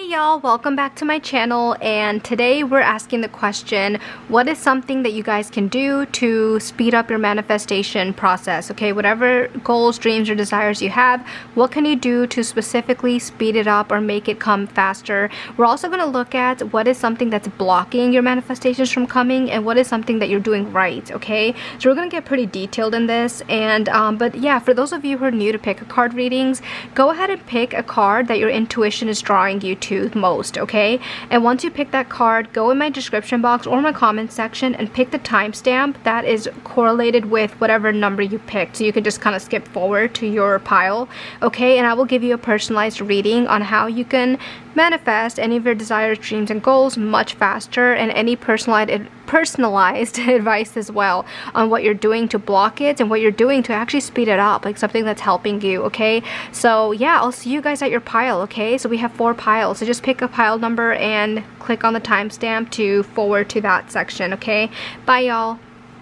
Hey y'all, welcome back to my channel, and today we're asking the question, what is something that you guys can do to speed up your manifestation process? Okay, whatever goals, dreams, or desires you have, what can you do to specifically speed it up or make it come faster? We're also going to look at what is something that's blocking your manifestations from coming and what is something that you're doing right, okay? So we're going to get pretty detailed in this, and but yeah, for those of you who are new to pick a card readings, go ahead and pick a card that your intuition is drawing you to most, okay? And once you pick that card, go in my description box or my comment section and pick the timestamp that is correlated with whatever number you picked, so you can just kind of skip forward to your pile, okay? And I will give you a personalized reading on how you can manifest any of your desires, dreams, and goals much faster, and any personalized advice as well on what you're doing to block it and what you're doing to actually speed it up, like something that's helping you, okay? So yeah, I'll see you guys at your pile, okay? So we have 4 piles, so just pick a pile number and click on the timestamp to forward to that section, okay? Bye y'all.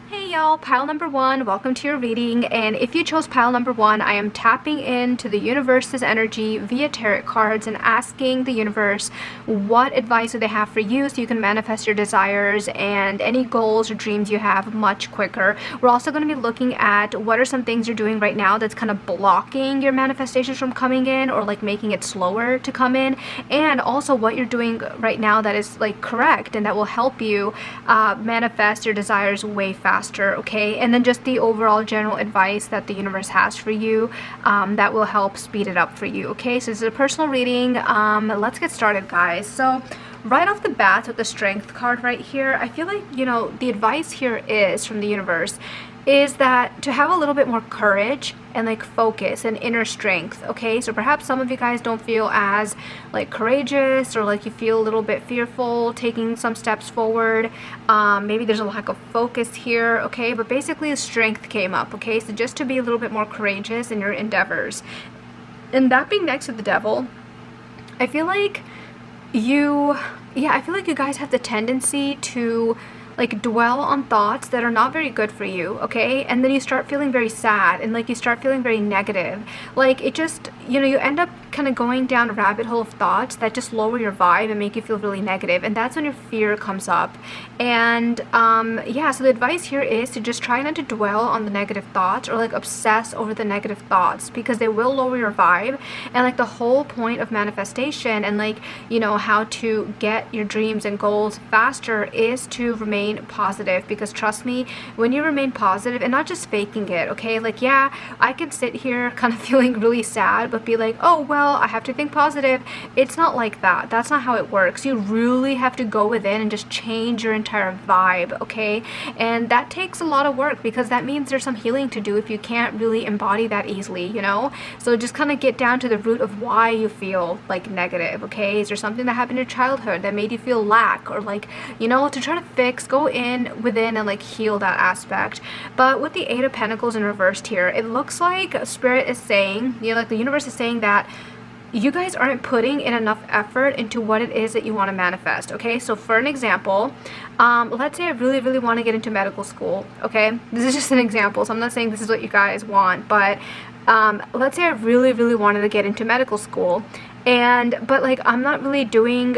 Hey y'all, pile number 1, welcome to your reading. And if you chose pile number 1, I am tapping into the universe's energy via tarot cards and asking the universe what advice do they have for you so you can manifest your desires and any goals or dreams you have much quicker. We're also going to be looking at what are some things you're doing right now that's kind of blocking your manifestations from coming in, or like making it slower to come in, and also what you're doing right now that is like correct and that will help you manifest your desires way faster, okay? And then just the overall general advice that the universe has for you that will help speed it up for you, okay? So this is a personal reading. Let's get started, guys. So right off the bat with the Strength card right here, I feel like, you know, the advice here is from the universe is that to have a little bit more courage and like focus and inner strength, okay? So perhaps some of you guys don't feel as like courageous, or like you feel a little bit fearful taking some steps forward. Maybe there's a lack of focus here, okay? But basically the strength came up, okay? So just to be a little bit more courageous in your endeavors. And that being next to the Devil, I feel like you guys have the tendency to like dwell on thoughts that are not very good for you, okay? And then you start feeling very sad, and like you start feeling very negative. Like it just, you know, you end up kind of going down a rabbit hole of thoughts that just lower your vibe and make you feel really negative, and that's when your fear comes up. And yeah, so the advice here is to just try not to dwell on the negative thoughts or like obsess over the negative thoughts, because they will lower your vibe. And like the whole point of manifestation and like, you know, how to get your dreams and goals faster is to remain positive, because trust me, when you remain positive and not just faking it, okay? Like, yeah, I can sit here kind of feeling really sad but be like, oh well, I have to think positive. It's not like that. That's not how it works. You really have to go within and just change your entire vibe, okay? And that takes a lot of work, because that means there's some healing to do if you can't really embody that easily, you know? So just kind of get down to the root of why you feel like negative, okay? Is there something that happened in your childhood that made you feel lack, or like, you know, to try to fix, go in within and like heal that aspect. But with the 8 of Pentacles in reversed here, it looks like Spirit is saying, you know, like the universe is saying that you guys aren't putting in enough effort into what it is that you want to manifest, okay? So for an example, let's say I really want to get into medical school, okay? This is just an example, so I'm not saying this is what you guys want, but let's say I really wanted to get into medical school, but like I'm not really doing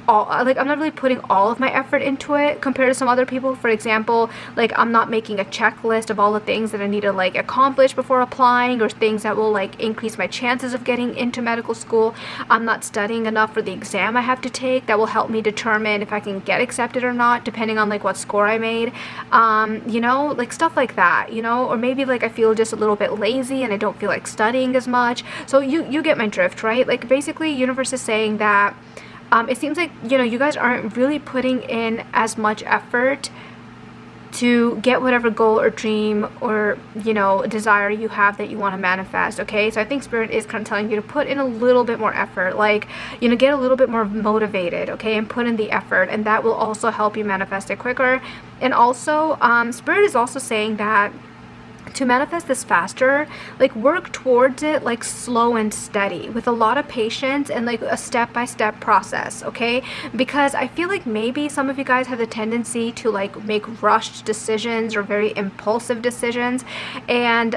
I'm not really putting all of my effort into it compared to some other people. For example, like I'm not making a checklist of all the things that I need to like accomplish before applying, or things that will like increase my chances of getting into medical school. I'm not studying enough for the exam I have to take that will help me determine if I can get accepted or not, depending on like what score I made. You know, like stuff like that, you know? Or maybe like I feel just a little bit lazy and I don't feel like studying as much. So you get my drift, right? Like basically universe is saying that it seems like, you know, you guys aren't really putting in as much effort to get whatever goal or dream or, you know, desire you have that you want to manifest, okay? So I think Spirit is kind of telling you to put in a little bit more effort, like, you know, get a little bit more motivated, okay? And put in the effort, and that will also help you manifest it quicker. And also, Spirit is also saying that to manifest this faster, like work towards it like slow and steady with a lot of patience and like a step-by-step process, okay? Because I feel like maybe some of you guys have the tendency to like make rushed decisions or very impulsive decisions, and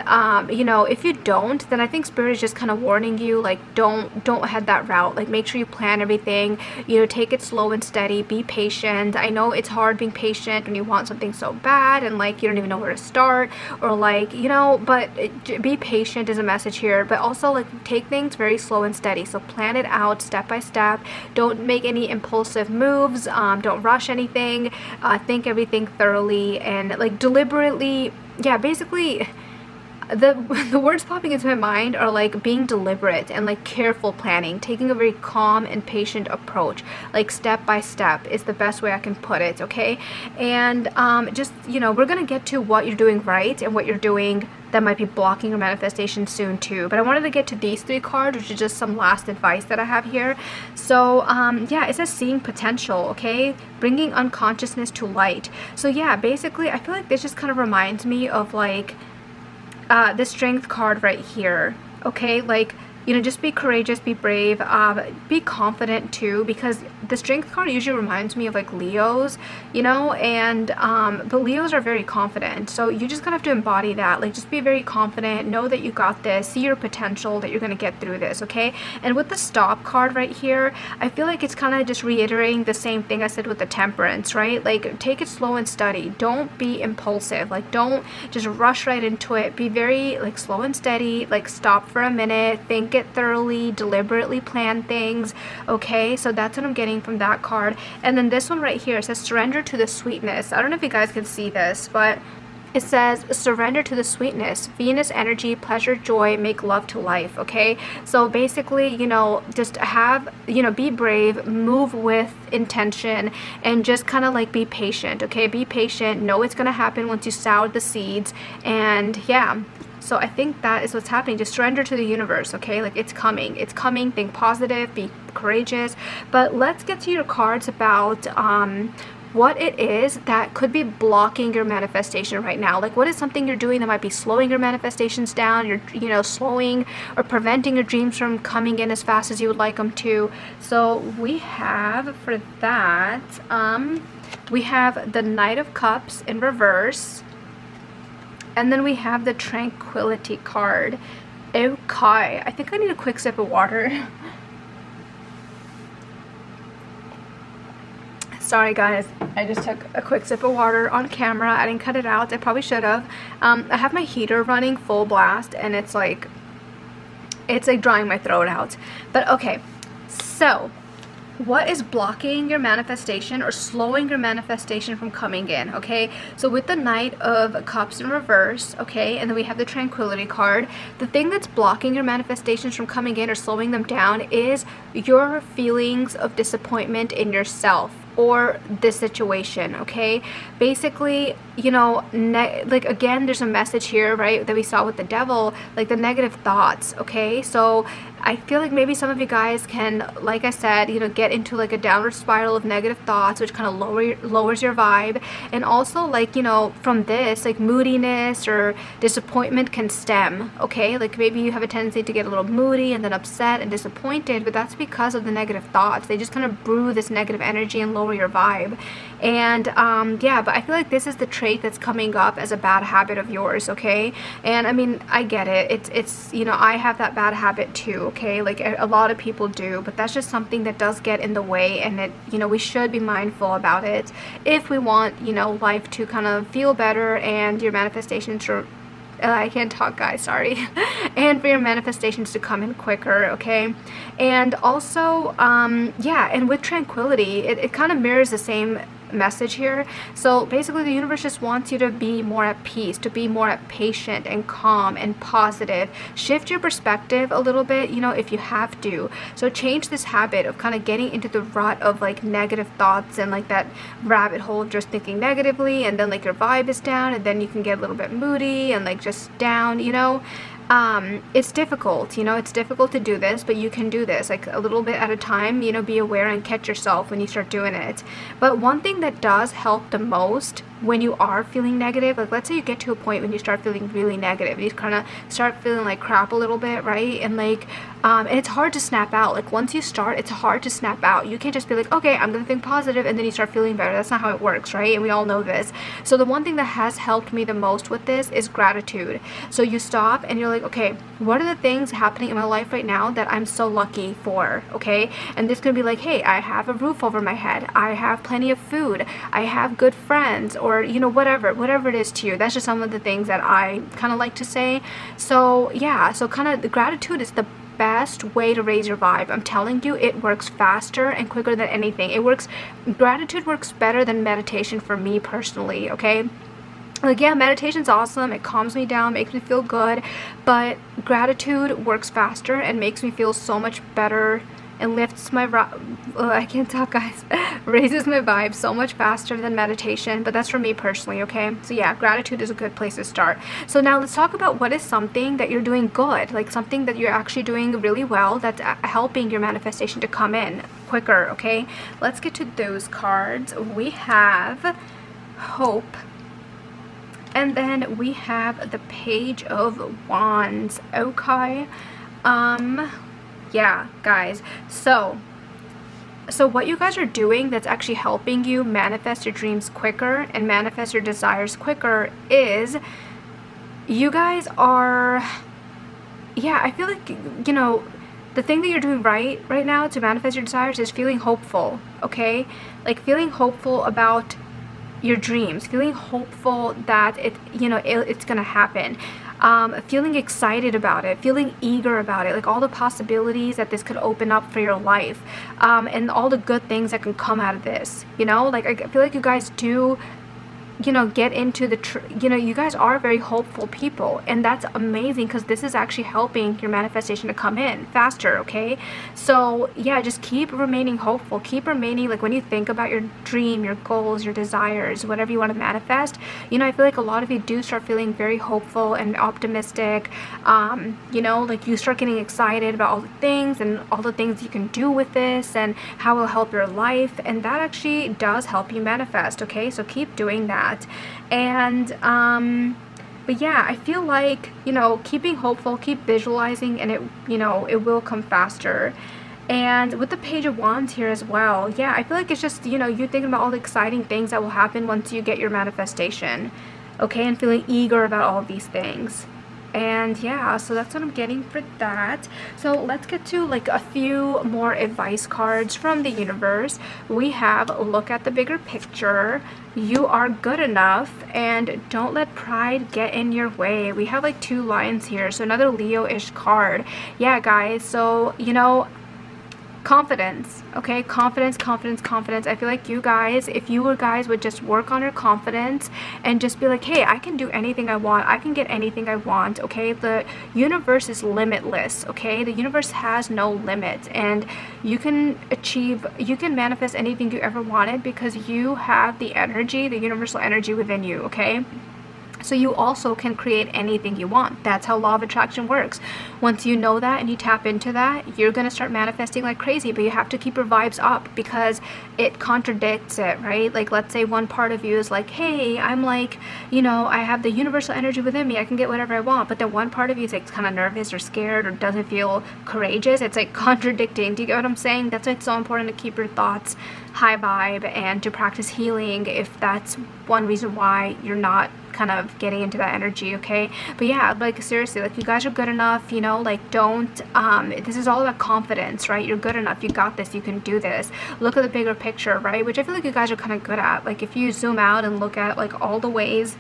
you know, if you don't, then I think spirit is just kind of warning you, like don't head that route. Like make sure you plan everything, you know, take it slow and steady, be patient. I know it's hard being patient when you want something so bad and like you don't even know where to start, or like, you know, but be patient is a message here, but also like take things very slow and steady. So plan it out step by step. Don't make any impulsive moves. Don't rush anything. Think everything thoroughly and like deliberately. Yeah, basically the words popping into my mind are like being deliberate and like careful planning, taking a very calm and patient approach, like step by step is the best way I can put it, okay? And just, you know, we're gonna get to what you're doing right and what you're doing that might be blocking your manifestation soon too, but I wanted to get to these 3 cards, which is just some last advice that I have here. So yeah, it says seeing potential, okay? Bringing unconsciousness to light. So yeah, basically I feel like this just kind of reminds me of like the strength card right here, okay? Like, you know, just be courageous, be brave, be confident too, because the strength card usually reminds me of like Leos, you know, and the Leos are very confident, so you just kind of have to embody that. Like just be very confident, know that you got this, see your potential, that you're gonna get through this, okay? And with the stop card right here, I feel like it's kind of just reiterating the same thing I said with the temperance, right? Like take it slow and steady, don't be impulsive, like don't just rush right into it, be very like slow and steady, like stop for a minute, think it thoroughly, deliberately plan things, okay? So that's what I'm getting from that card. And then this one right here, it says surrender to the sweetness. I don't know if you guys can see this, but it says surrender to the sweetness, Venus energy, pleasure, joy, make love to life, okay? So basically, you know, just have, you know, be brave, move with intention, and just kind of like be patient, okay? Be patient, know it's gonna happen once you sow the seeds, and yeah. So I think that is what's happening. Just surrender to the universe, okay? Like it's coming. It's coming. Think positive. Be courageous. But let's get to your cards about what it is that could be blocking your manifestation right now. Like what is something you're doing that might be slowing your manifestations down? You're, you know, slowing or preventing your dreams from coming in as fast as you would like them to. So we have for that, we have the Knight of Cups in reverse. And then we have the Tranquility card. Okay, I think I need a quick sip of water. Sorry guys, I just took a quick sip of water on camera. I didn't cut it out. I probably should have. I have my heater running full blast and it's like drying my throat out. But okay, so what is blocking your manifestation or slowing your manifestation from coming in, okay? So with the Knight of Cups in reverse, okay, and then we have the Tranquility card, the thing that's blocking your manifestations from coming in or slowing them down is your feelings of disappointment in yourself or this situation, okay? Basically, you know, like again, there's a message here, right, that we saw with the Devil, like the negative thoughts, okay? So I feel like maybe some of you guys can, like I said, you know, get into like a downward spiral of negative thoughts, which kind of lowers your vibe. And also, like, you know, from this, like moodiness or disappointment can stem, okay? Like maybe you have a tendency to get a little moody and then upset and disappointed, but that's because of the negative thoughts. They just kind of brew this negative energy and lower your vibe. And yeah, but I feel like this is the trait that's coming up as a bad habit of yours, okay? And I mean, I get it. It's you know, I have that bad habit too, okay? Like a lot of people do, but that's just something that does get in the way, and it, you know, we should be mindful about it if we want, you know, life to kind of feel better and your manifestations to I can't talk, guys, sorry. And for your manifestations to come in quicker, okay? And also, yeah, and with Tranquility, it kind of mirrors the same message here. So basically the universe just wants you to be more at peace, to be more patient and calm and positive. Shift your perspective a little bit, you know, if you have to. So change this habit of kind of getting into the rut of like negative thoughts and like that rabbit hole of just thinking negatively, and then like your vibe is down, and then you can get a little bit moody and like just down, you know. It's difficult, you know, it's difficult to do this, but you can do this like a little bit at a time, you know, be aware and catch yourself when you start doing it. But one thing that does help the most when you are feeling negative, like let's say you get to a point when you start feeling really negative, you kind of start feeling like crap a little bit, right? And like and it's hard to snap out. Like once you start, it's hard to snap out. You can't just be like, okay, I'm gonna think positive, and then you start feeling better. That's not how it works, right? And we all know this. So the one thing that has helped me the most with this is gratitude. So you stop and you're like, okay, what are the things happening in my life right now that I'm so lucky for? Okay, and this could be like, hey, I have a roof over my head, I have plenty of food, I have good friends, or you know, whatever it is to you. That's just some of the things that I kind of like to say. So yeah, so kind of the gratitude is the best way to raise your vibe. I'm telling you, it works faster and quicker than anything. Gratitude works better than meditation for me personally, okay? Like, yeah, meditation's awesome. It calms me down, makes me feel good, but gratitude works faster and makes me feel so much better and lifts my I can't talk, guys. Raises my vibe so much faster than meditation, but that's for me personally, okay? So yeah, gratitude is a good place to start. So now let's talk about what is something that you're doing good, like something that you're actually doing really well that's helping your manifestation to come in quicker, okay? Let's get to those cards. We have Hope, and then we have the Page of Wands, okay? Yeah, guys, so what you guys are doing that's actually helping you manifest your dreams quicker and manifest your desires quicker is you guys are, yeah, I feel like, you know, the thing that you're doing right now to manifest your desires is feeling hopeful, okay? Like feeling hopeful about your dreams, feeling hopeful that it's gonna happen. Feeling excited about it, feeling eager about it, like all the possibilities that this could open up for your life, and all the good things that can come out of this, you know? Like I feel like you guys do, you know, get into the you guys are very hopeful people, and that's amazing because this is actually helping your manifestation to come in faster, okay? So yeah, just keep remaining hopeful, keep remaining, like when you think about your dream, your goals, your desires, whatever you want to manifest, you know, I feel like a lot of you do start feeling very hopeful and optimistic, you know, like you start getting excited about all the things and all the things you can do with this and how it'll help your life, and that actually does help you manifest, okay? So keep doing that. And but yeah, I feel like, you know, keeping hopeful, keep visualizing, and it, you know, it will come faster. And with the Page of Wands here as well, yeah, I feel like it's just, you know, you thinking about all the exciting things that will happen once you get your manifestation, okay, and feeling eager about all of these things. And yeah, so that's what I'm getting for that. So let's get to like a few more advice cards from the universe. We have Look at the Bigger Picture, You Are Good Enough, and Don't Let Pride Get in Your Way. We have like 2 lions here, so another Leo-ish card. Yeah, guys, so, you know, confidence, okay? Confidence. I feel like you guys, if you guys would just work on your confidence and just be like, hey, I can do anything I want, I can get anything I want, okay? The universe is limitless, okay? The universe has no limits, and you can manifest anything you ever wanted because you have the energy, the universal energy within you, okay? So you also can create anything you want. That's how law of attraction works. Once you know that and you tap into that, you're going to start manifesting like crazy, but you have to keep your vibes up because it contradicts it, right? Like, let's say one part of you is like, hey, I'm like, you know, I have the universal energy within me, I can get whatever I want, but then one part of you is like kind of nervous or scared or doesn't feel courageous. It's like contradicting. Do you get what I'm saying? That's why it's so important to keep your thoughts high vibe and to practice healing if that's one reason why you're not kind of getting into that energy, okay? But yeah, like seriously, like you guys are good enough, you know, like don't this is all about confidence, right? You're good enough, you got this, you can do this. Look at the bigger picture, right? Which I feel like you guys are kind of good at. Like if you zoom out and look at like all the ways,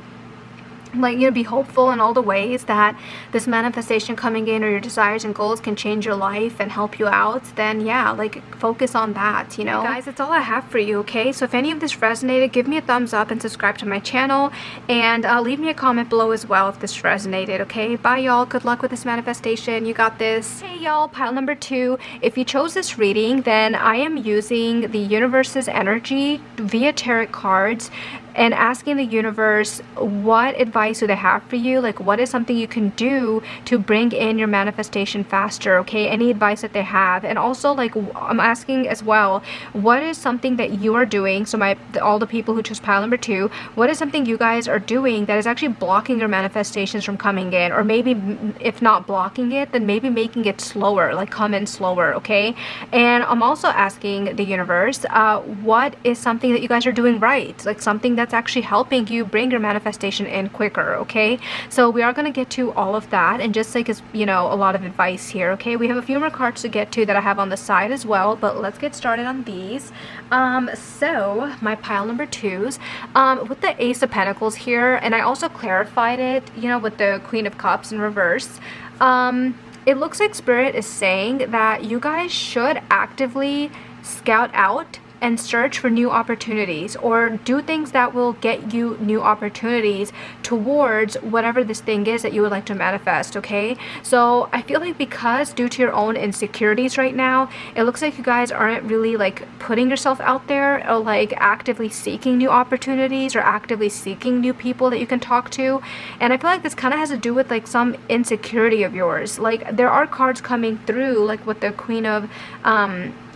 like, you know, be hopeful in all the ways that this manifestation coming in or your desires and goals can change your life and help you out, then yeah, like focus on that, you know? Guys, that's all I have for you, okay? So if any of this resonated, give me a thumbs up and subscribe to my channel, and leave me a comment below as well if this resonated, okay? Bye, y'all. Good luck with this manifestation. You got this. Hey, y'all, pile number 2. If you chose this reading, then I am using the universe's energy via tarot cards and asking the universe what advice do they have for you, like what is something you can do to bring in your manifestation faster, okay? Any advice that they have. And also, like, I'm asking as well, what is something that you are doing, so all the people who chose pile number 2, what is something you guys are doing that is actually blocking your manifestations from coming in, or maybe if not blocking it, then maybe making it slower, like come in slower, okay? And I'm also asking the universe, what is something that you guys are doing right, like something that's actually helping you bring your manifestation in quicker, okay? So we are going to get to all of that, and just like, you know, a lot of advice here, okay? We have a few more cards to get to that I have on the side as well, but let's get started on these. So my pile number 2s, with the Ace of Pentacles here, and I also clarified it, you know, with the Queen of Cups in reverse. It looks like Spirit is saying that you guys should actively scout out and search for new opportunities, or do things that will get you new opportunities towards whatever this thing is that you would like to manifest, okay? So I feel like because due to your own insecurities right now, it looks like you guys aren't really like putting yourself out there, or like actively seeking new opportunities, or actively seeking new people that you can talk to. And I feel like this kind of has to do with like some insecurity of yours. Like there are cards coming through, like with the Queen of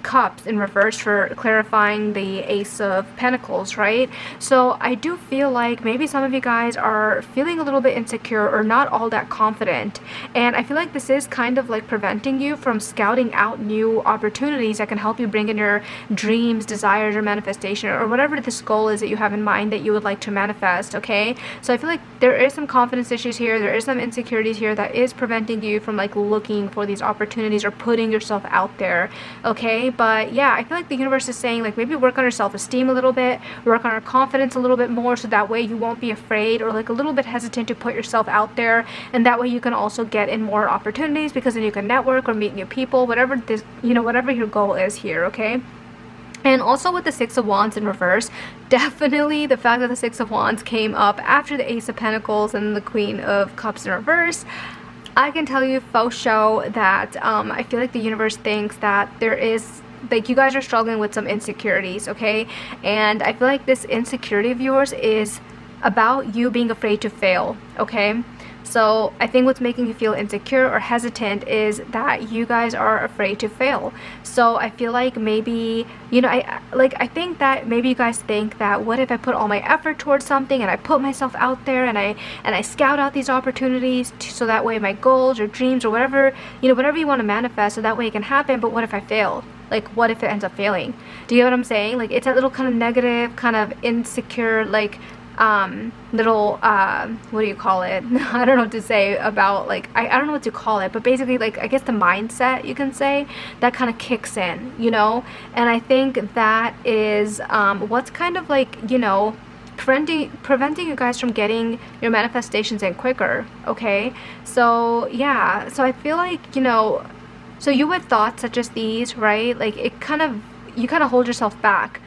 Cups in reverse for clarifying the Ace of Pentacles, right? So I do feel like maybe some of you guys are feeling a little bit insecure or not all that confident, and I feel like this is kind of like preventing you from scouting out new opportunities that can help you bring in your dreams, desires, or manifestation, or whatever this goal is that you have in mind that you would like to manifest, okay? So I feel like there is some confidence issues here, there is some insecurities here that is preventing you from like looking for these opportunities or putting yourself out there, okay? But yeah, I feel like the universe is saying like maybe work on your self-esteem a little bit, work on your confidence a little bit more, so that way you won't be afraid or like a little bit hesitant to put yourself out there, and that way you can also get in more opportunities, because then you can network or meet new people, whatever this, you know, whatever your goal is here, okay? And also with the Six of Wands in reverse, definitely the fact that the Six of Wands came up after the Ace of Pentacles and the Queen of Cups in reverse, I can tell you faux show that I feel like the universe thinks that there is, like, you guys are struggling with some insecurities, okay? And I feel like this insecurity of yours is about you being afraid to fail, okay? So I think what's making you feel insecure or hesitant is that you guys are afraid to fail. So I feel like maybe, you know, I think that maybe you guys think that, what if I put all my effort towards something and I put myself out there and I scout out these opportunities so that way my goals or dreams or whatever, you know, whatever you want to manifest, so that way it can happen, but what if I fail? Like, what if it ends up failing? Do you get what I'm saying? Like, it's that little kind of negative, kind of insecure, like, little, what do you call it? I don't know what to say about, like, I don't know what to call it, but basically, like, I guess the mindset, you can say, that kind of kicks in, you know? And I think that is, what's kind of like, you know, preventing you guys from getting your manifestations in quicker, okay? So, yeah, so I feel like, you know, so you with thoughts such as these, right, like, it kind of, you kind of hold yourself back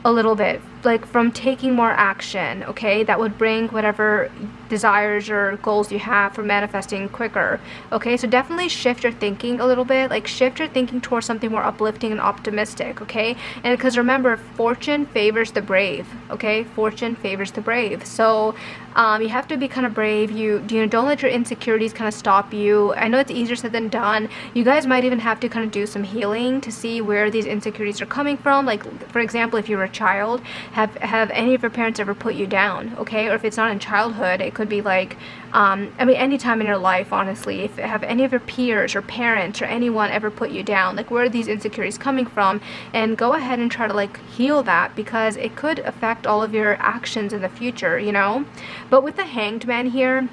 a little bit, like, from taking more action, okay, that would bring whatever desires or goals you have for manifesting quicker, okay? So definitely shift your thinking a little bit, like shift your thinking towards something more uplifting and optimistic, okay? And because remember, fortune favors the brave, okay? Fortune favors the brave. So you have to be kind of brave. You know, don't let your insecurities kind of stop you. I know it's easier said than done. You guys might even have to kind of do some healing to see where these insecurities are coming from. Like, for example, if you're a child, have any of your parents ever put you down, okay? Or if it's not in childhood, it could be like, I mean, any time in your life, honestly, if have any of your peers or parents or anyone ever put you down, like, where are these insecurities coming from? And go ahead and try to like heal that, because it could affect all of your actions in the future, you know? But with the Hanged Man here,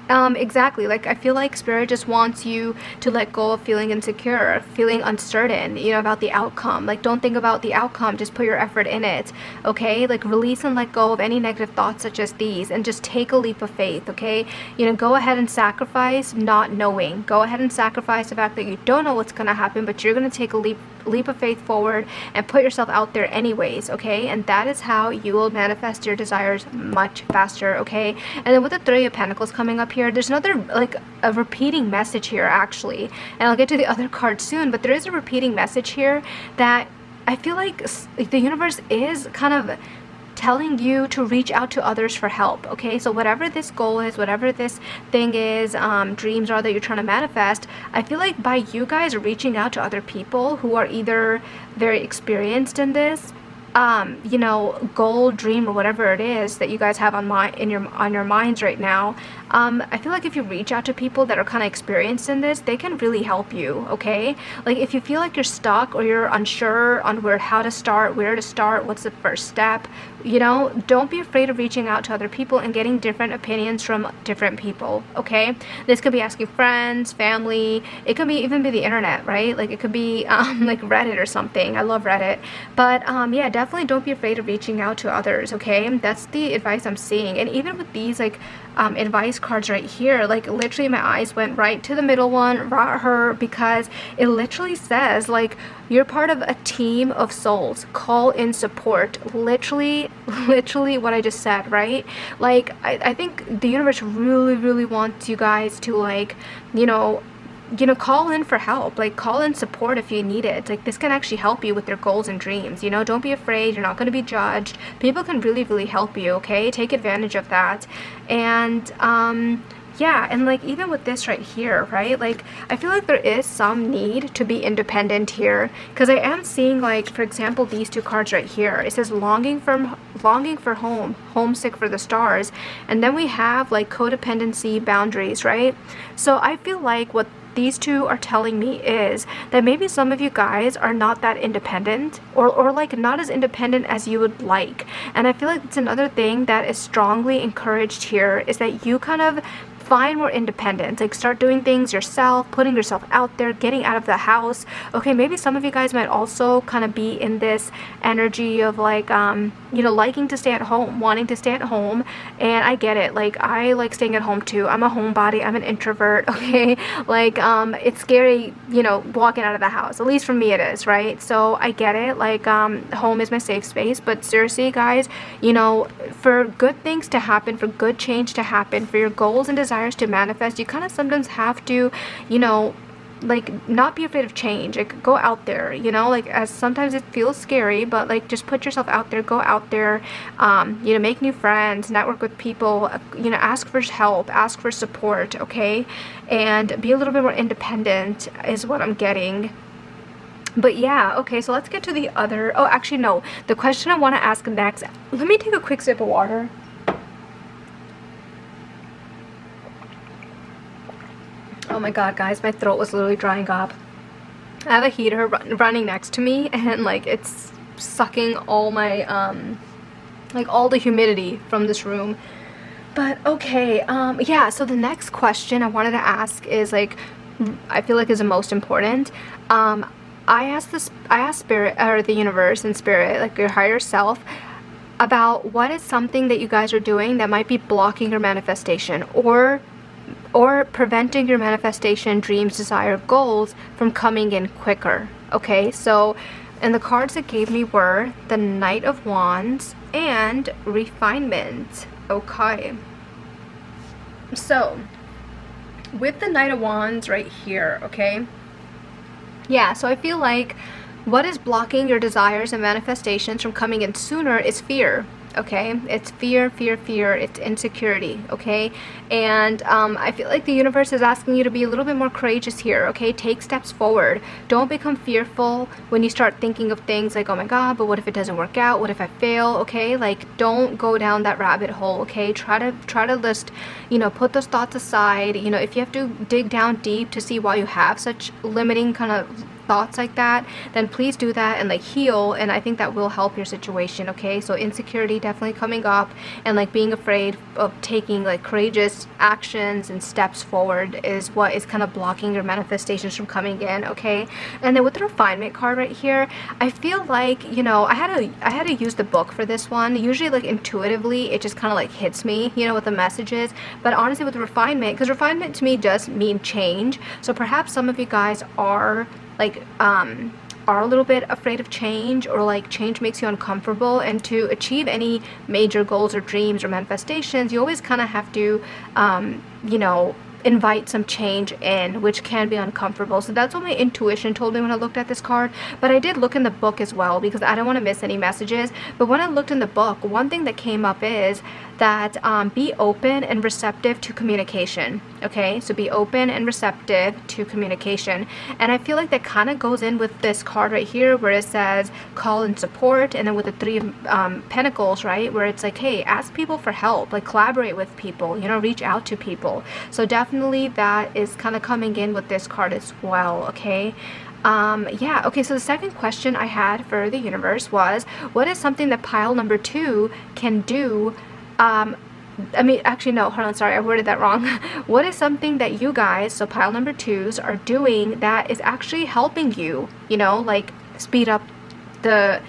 exactly, like, I feel like Spirit just wants you to let go of feeling insecure, feeling uncertain, you know, about the outcome. Like, don't think about the outcome, just put your effort in it, okay? Like, release and let go of any negative thoughts such as these, and just take a leap of faith, okay? You know, go ahead and sacrifice not knowing. Go ahead and sacrifice the fact that you don't know what's gonna happen, but you're gonna take a leap of faith forward and put yourself out there anyways, okay? And that is how you will manifest your desires much faster, okay? And then with the Three of Pentacles coming up here, there's another, like, a repeating message here, actually, and I'll get to the other card soon, but there is a repeating message here that I feel like the universe is kind of telling you to reach out to others for help, okay? So whatever this goal is, whatever this thing is, dreams are that you're trying to manifest, I feel like by you guys reaching out to other people who are either very experienced in this, you know, goal, dream, or whatever it is that you guys have on your minds right now, I feel like if you reach out to people that are kind of experienced in this, they can really help you, okay? Like if you feel like you're stuck or you're unsure on how to start, where to start, what's the first step, you know, don't be afraid of reaching out to other people and getting different opinions from different people, okay? This could be asking friends, family, it could be even be the internet, right? Like it could be like Reddit or something. I love Reddit. But yeah, definitely don't be afraid of reaching out to others, okay? That's the advice I'm seeing. And even with these like advice cards right here, like literally my eyes went right to the middle one, her, because it literally says like you're part of a team of souls, call in support. Literally what I just said, right? Like I think the universe really wants you guys to like, you know, call in for help, like call in support if you need it. Like this can actually help you with your goals and dreams, you know, don't be afraid, you're not going to be judged. People can really help you, okay? Take advantage of that. And yeah, and like even with this right here, right, like I feel like there is some need to be independent here, because I am seeing like, for example, these two cards right here. It says longing for home, homesick for the stars, and then we have like codependency, boundaries, right? So I feel like what these two are telling me is that maybe some of you guys are not that independent, or like not as independent as you would like. And I feel like it's another thing that is strongly encouraged here, is that you kind of find more independence, like start doing things yourself, putting yourself out there, getting out of the house. Okay, maybe some of you guys might also kind of be in this energy of like you know, liking to stay at home, wanting to stay at home. And I get it, like I like staying at home too. I'm a homebody, I'm an introvert, okay? Like it's scary, you know, walking out of the house. At least for me it is, right? So I get it, like home is my safe space. But seriously guys, you know, for good things to happen, for good change to happen, for your goals and desires to manifest, you kind of sometimes have to, you know, like not be afraid of change. Like go out there, you know, like as sometimes it feels scary, but like just put yourself out there, go out there, you know, make new friends, network with people, you know, ask for help, ask for support, okay? And be a little bit more independent is what I'm getting. But yeah, okay, so let's get to the other, oh actually no, the question I want to ask next, let me take a quick sip of water. Oh my god guys, my throat was literally drying up. I have a heater running next to me, and like it's sucking all my like all the humidity from this room. But okay, yeah, so the next question I wanted to ask is like, I feel like is the most important. I asked spirit, or the universe and spirit, like your higher self, about what is something that you guys are doing that might be blocking your manifestation, or preventing your manifestation, dreams, desire, goals from coming in quicker. Okay, so and the cards that gave me were the Knight of Wands and Refinement. Okay, so with the Knight of Wands right here, okay, yeah, so I feel like what is blocking your desires and manifestations from coming in sooner is fear. Okay, it's fear, it's insecurity, okay? And I feel like the universe is asking you to be a little bit more courageous here, okay? Take steps forward. Don't become fearful when you start thinking of things like, oh my god, but what if it doesn't work out? What if I fail? Okay, like don't go down that rabbit hole, okay? Try to list, you know, put those thoughts aside. You know, if you have to dig down deep to see why you have such limiting kind of thoughts like that, then please do that and like heal, and I think that will help your situation, okay? So insecurity definitely coming up, and like being afraid of taking like courageous actions and steps forward is what is kind of blocking your manifestations from coming in, okay? And then with the Refinement card right here, I feel like, you know, I had to use the book for this one. Usually like intuitively it just kind of like hits me, you know, what the message is. But honestly with the Refinement, because refinement to me does mean change, so perhaps some of you guys are like are a little bit afraid of change, or like change makes you uncomfortable, and to achieve any major goals or dreams or manifestations, you always kind of have to you know, invite some change in, which can be uncomfortable. So that's what my intuition told me when I looked at this card. But I did look in the book as well because I don't want to miss any messages. But when I looked in the book, one thing that came up is that be open and receptive to communication. Okay, so be open and receptive to communication. And I feel like that kind of goes in with this card right here where it says call and support, and then with the Three of Pentacles, right, where it's like, hey, ask people for help, like collaborate with people, you know, reach out to people. So definitely that is kind of coming in with this card as well. Okay, yeah, okay, so the second question I had for the universe was, what is something that pile number 2 can do? I mean, actually, no, hold on, sorry, I worded that wrong. What is something that you guys, so pile number 2s, are doing that is actually helping you, you know, like speed up the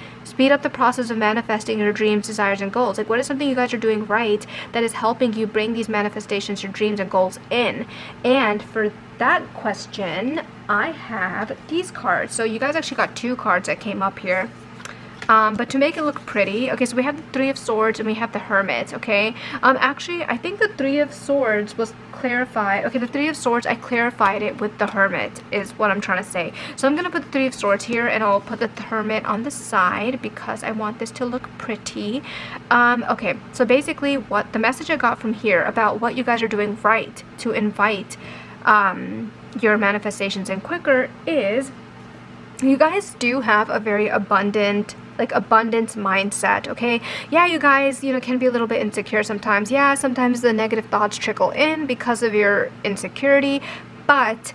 process of manifesting your dreams, desires, and goals? Like, what is something you guys are doing right that is helping you bring these manifestations, your dreams, and goals in? And for that question, I have these cards. So you guys actually got 2 cards that came up here. But to make it look pretty, okay, so we have the Three of Swords and we have the Hermit, okay? Actually, I think the Three of Swords was clarified. Okay, the Three of Swords, I clarified it with the Hermit, is what I'm trying to say. So I'm going to put the Three of Swords here, and I'll put the Hermit on the side because I want this to look pretty. Okay, so basically what the message I got from here about what you guys are doing right to invite your manifestations in quicker is you guys do have a very abundance mindset. Okay, yeah, you guys, you know, can be a little bit insecure sometimes. Yeah, sometimes the negative thoughts trickle in because of your insecurity, but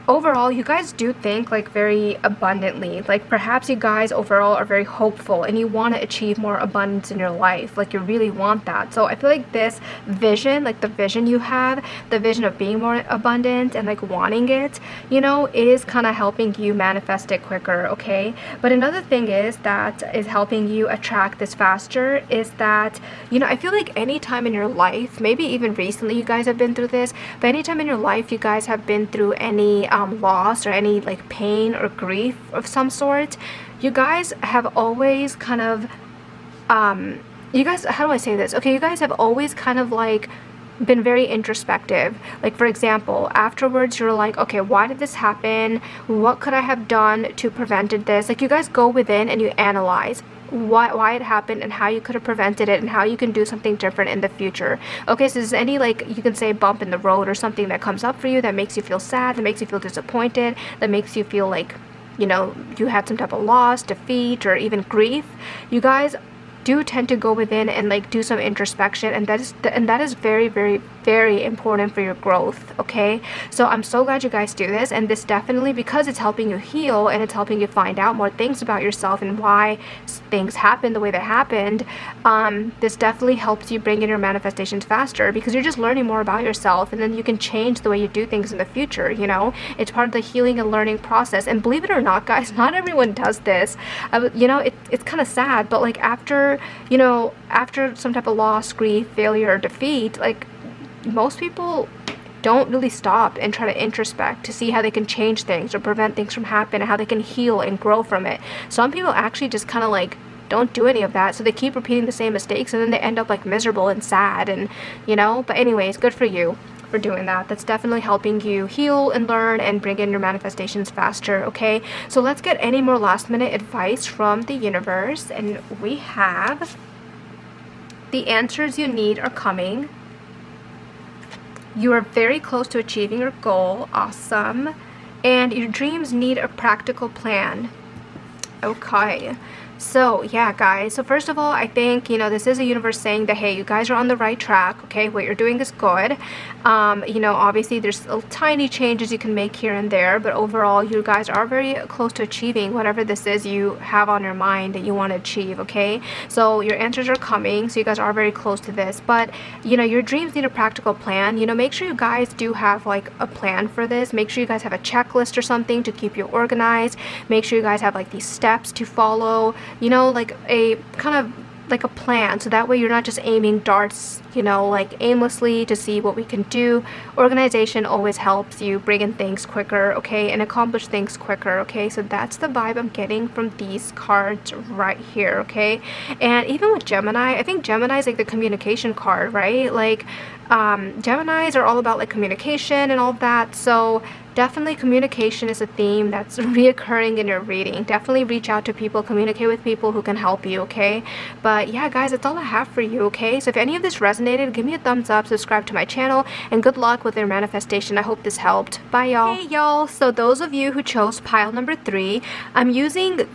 overall you guys do think like very abundantly. Like perhaps you guys overall are very hopeful and you want to achieve more abundance in your life, like you really want that. So I feel like this vision, like the vision you have, the vision of being more abundant and like wanting it, you know, is kind of helping you manifest it quicker. Okay, but another thing is that is helping you attract this faster is that, you know, I feel like anytime in your life, maybe even recently you guys have been through this, but anytime in your life you guys have been through any loss or any like pain or grief of some sort, you guys have always kind of you guys, how do I say this? Okay, you guys have always kind of like been very introspective. Like for example, afterwards you're like, okay, why did this happen? What could I have done to prevented this? Like you guys go within and you analyze why it happened and how you could have prevented it and how you can do something different in the future. Okay, so is any, like, you can say bump in the road or something that comes up for you that makes you feel sad, that makes you feel disappointed, that makes you feel like, you know, you had some type of loss, defeat, or even grief, you guys do tend to go within and like do some introspection, and that is very, very, very important for your growth. Okay, so I'm so glad you guys do this, and this definitely, because it's helping you heal and it's helping you find out more things about yourself and why things happened the way they happened, this definitely helps you bring in your manifestations faster because you're just learning more about yourself, and then you can change the way you do things in the future. You know, it's part of the healing and learning process. And believe it or not, guys, not everyone does this. You know, it's kind of sad, but like after some type of loss, grief, failure, or defeat, like most people don't really stop and try to introspect to see how they can change things or prevent things from happening and how they can heal and grow from it. Some people actually just kind of like don't do any of that, so they keep repeating the same mistakes and then they end up like miserable and sad, and you know, but anyways, good for you for doing that. That's definitely helping you heal and learn and bring in your manifestations faster. Okay, so let's get any more last minute advice from the universe, and we have the answers you need are coming. You are very close to achieving your goal. Awesome. And your dreams need a practical plan. Okay, so yeah, guys, so first of all, I think, you know, this is a universe saying that, hey, you guys are on the right track. Okay, what you're doing is good. You know, obviously there's tiny changes you can make here and there, but overall you guys are very close to achieving whatever this is you have on your mind that you want to achieve. Okay, so your answers are coming, so you guys are very close to this, but you know, your dreams need a practical plan. You know, make sure you guys do have like a plan for this. Make sure you guys have a checklist or something to keep you organized. Make sure you guys have like these steps to follow, you know, like a kind of like a plan, so that way you're not just aiming darts, you know, like aimlessly to see what we can do. Organization always helps you bring in things quicker, okay, and accomplish things quicker, okay. So that's the vibe I'm getting from these cards right here, okay. And even with Gemini, I think Gemini is like the communication card, right? Like Geminis are all about like communication and all that. So definitely communication is a theme that's reoccurring in your reading. Definitely reach out to people, communicate with people who can help you, okay? But yeah, guys, that's all I have for you, okay? So if any of this resonated, give me a thumbs up, subscribe to my channel, and good luck with your manifestation. I hope this helped. Bye, y'all. Hey, y'all. So those of you who chose pile number 3, I'm using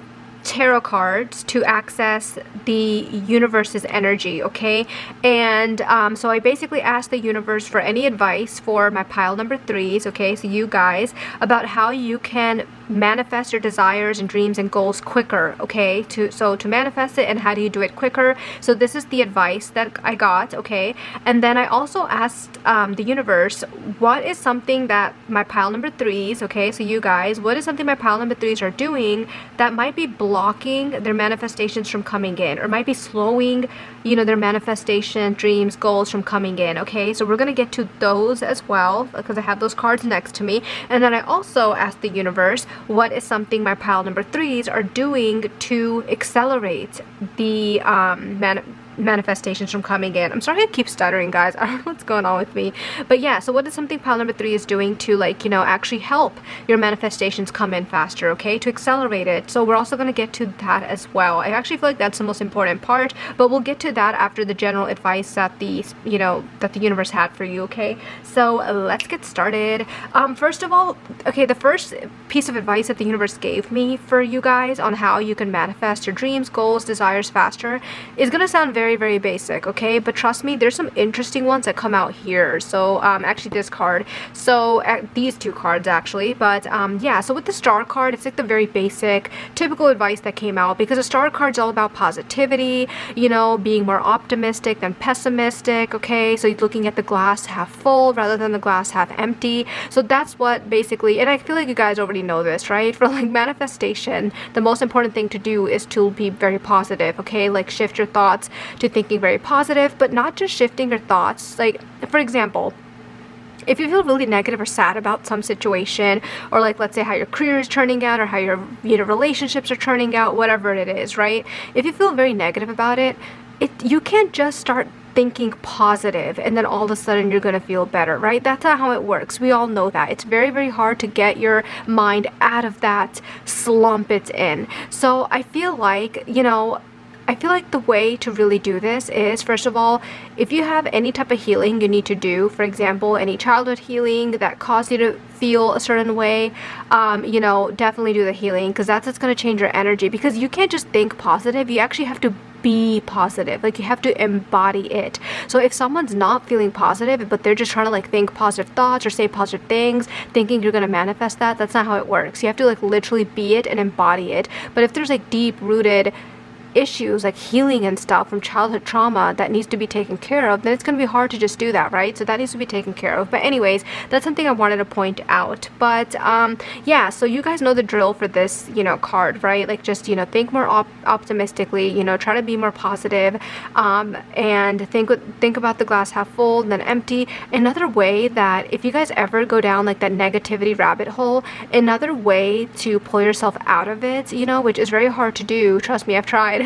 tarot cards to access the universe's energy, okay? And so I basically asked the universe for any advice for my pile number 3s, okay? So you guys, about how you can manifest your desires and dreams and goals quicker, okay? So to manifest it, and how do you do it quicker? So this is the advice that I got, okay? And then I also asked the universe, what is something that my pile number 3s, okay? So you guys, what is something my pile number 3s are doing that might be blocking their manifestations from coming in, or might be slowing, you know, their manifestation, dreams, goals from coming in, okay? So we're gonna get to those as well, because I have those cards next to me. And then I also asked the universe, what is something my pile number 3s are doing to accelerate the manifestations from coming in. I'm sorry I keep stuttering, guys. I don't know what's going on with me. But yeah, so what is something pile number 3 is doing to, like, you know, actually help your manifestations come in faster, okay? To accelerate it. So we're also going to get to that as well. I actually feel like that's the most important part, but we'll get to that after the general advice that the, you know, that the universe had for you, okay? So let's get started. First of all, okay, the first piece of advice that the universe gave me for you guys on how you can manifest your dreams, goals, desires faster is going to sound very basic, okay? But trust me, there's some interesting ones that come out here. So actually this card, so these two cards actually, but yeah, so with the star card, it's like the very basic typical advice that came out, because a star card's all about positivity, you know, being more optimistic than pessimistic, okay? So you're looking at the glass half full rather than the glass half empty. So that's what basically, and I feel like you guys already know this, right? For like manifestation, the most important thing to do is to be very positive, okay? Like shift your thoughts to thinking very positive, but not just shifting your thoughts. Like, for example, if you feel really negative or sad about some situation, or like, let's say how your career is turning out, or how your, you know, relationships are turning out, whatever it is, right? If you feel very negative about it, you can't just start thinking positive and then all of a sudden you're gonna feel better, right? That's not how it works. We all know that. It's very hard to get your mind out of that slump it's in. So I feel like, you know, I feel like the way to really do this is, first of all, if you have any type of healing you need to do, for example, any childhood healing that caused you to feel a certain way, you know, definitely do the healing, because that's what's going to change your energy. Because you can't just think positive, you actually have to be positive. Like, you have to embody it. So if someone's not feeling positive, but they're just trying to like think positive thoughts or say positive things, thinking you're going to manifest that, that's not how it works. You have to like literally be it and embody it. But if there's like deep rooted issues like healing and stuff from childhood trauma that needs to be taken care of, then it's going to be hard to just do that, right? So that needs to be taken care of. But anyways, that's something I wanted to point out. But yeah, so you guys know the drill for this, you know, card, right? Like, just, you know, think more optimistically, you know, try to be more positive, and think about the glass half full and then empty. Another way that, if you guys ever go down like that negativity rabbit hole, another way to pull yourself out of it, you know, which is very hard to do, trust me, I've tried,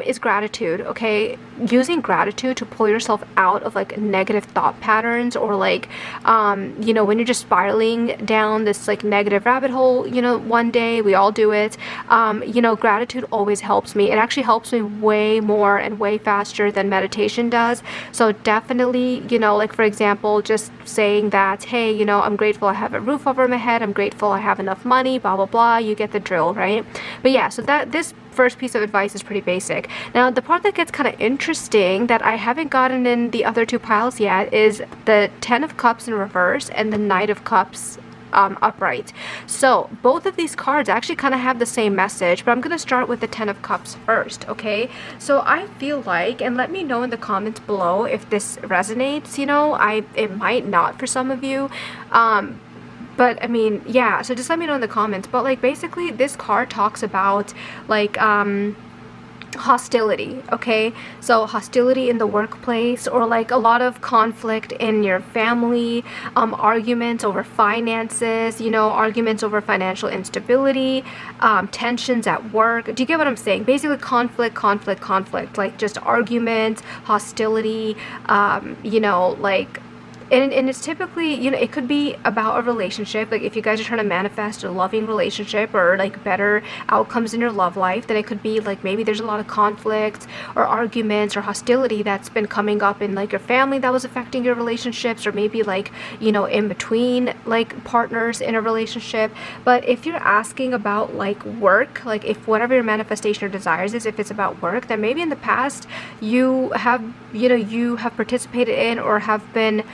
is gratitude, okay? Using gratitude to pull yourself out of like negative thought patterns, or like, you know, when you're just spiraling down this like negative rabbit hole, you know, one day, we all do it, you know, gratitude always helps me. It actually helps me way more and way faster than meditation does. So definitely, you know, like, for example, just saying that, hey, you know, I'm grateful I have a roof over my head, I'm grateful I have enough money, blah blah blah, you get the drill, right? But yeah, so this first piece of advice is pretty basic. Now, the part that gets kind of interesting that I haven't gotten in the other two piles yet is the 10 of Cups in reverse and the Knight of Cups upright. So both of these cards actually kind of have the same message, but I'm going to start with the 10 of Cups first, okay? So I feel like, and let me know in the comments below if this resonates, you know, it might not for some of you, but I mean, yeah, so just let me know in the comments. But like, basically this card talks about like hostility, okay? So hostility in the workplace, or like a lot of conflict in your family, arguments over finances, you know, arguments over financial instability, tensions at work. Do you get what I'm saying? Basically conflict, like just arguments, hostility, you know, like, and it's typically, you know, it could be about a relationship. Like if you guys are trying to manifest a loving relationship or like better outcomes in your love life, then it could be like maybe there's a lot of conflict or arguments or hostility that's been coming up in like your family that was affecting your relationships, or maybe like, you know, in between like partners in a relationship. But if you're asking about like work, like if whatever your manifestation or desires is, if it's about work, then maybe in the past you have, you know, you have participated in or have been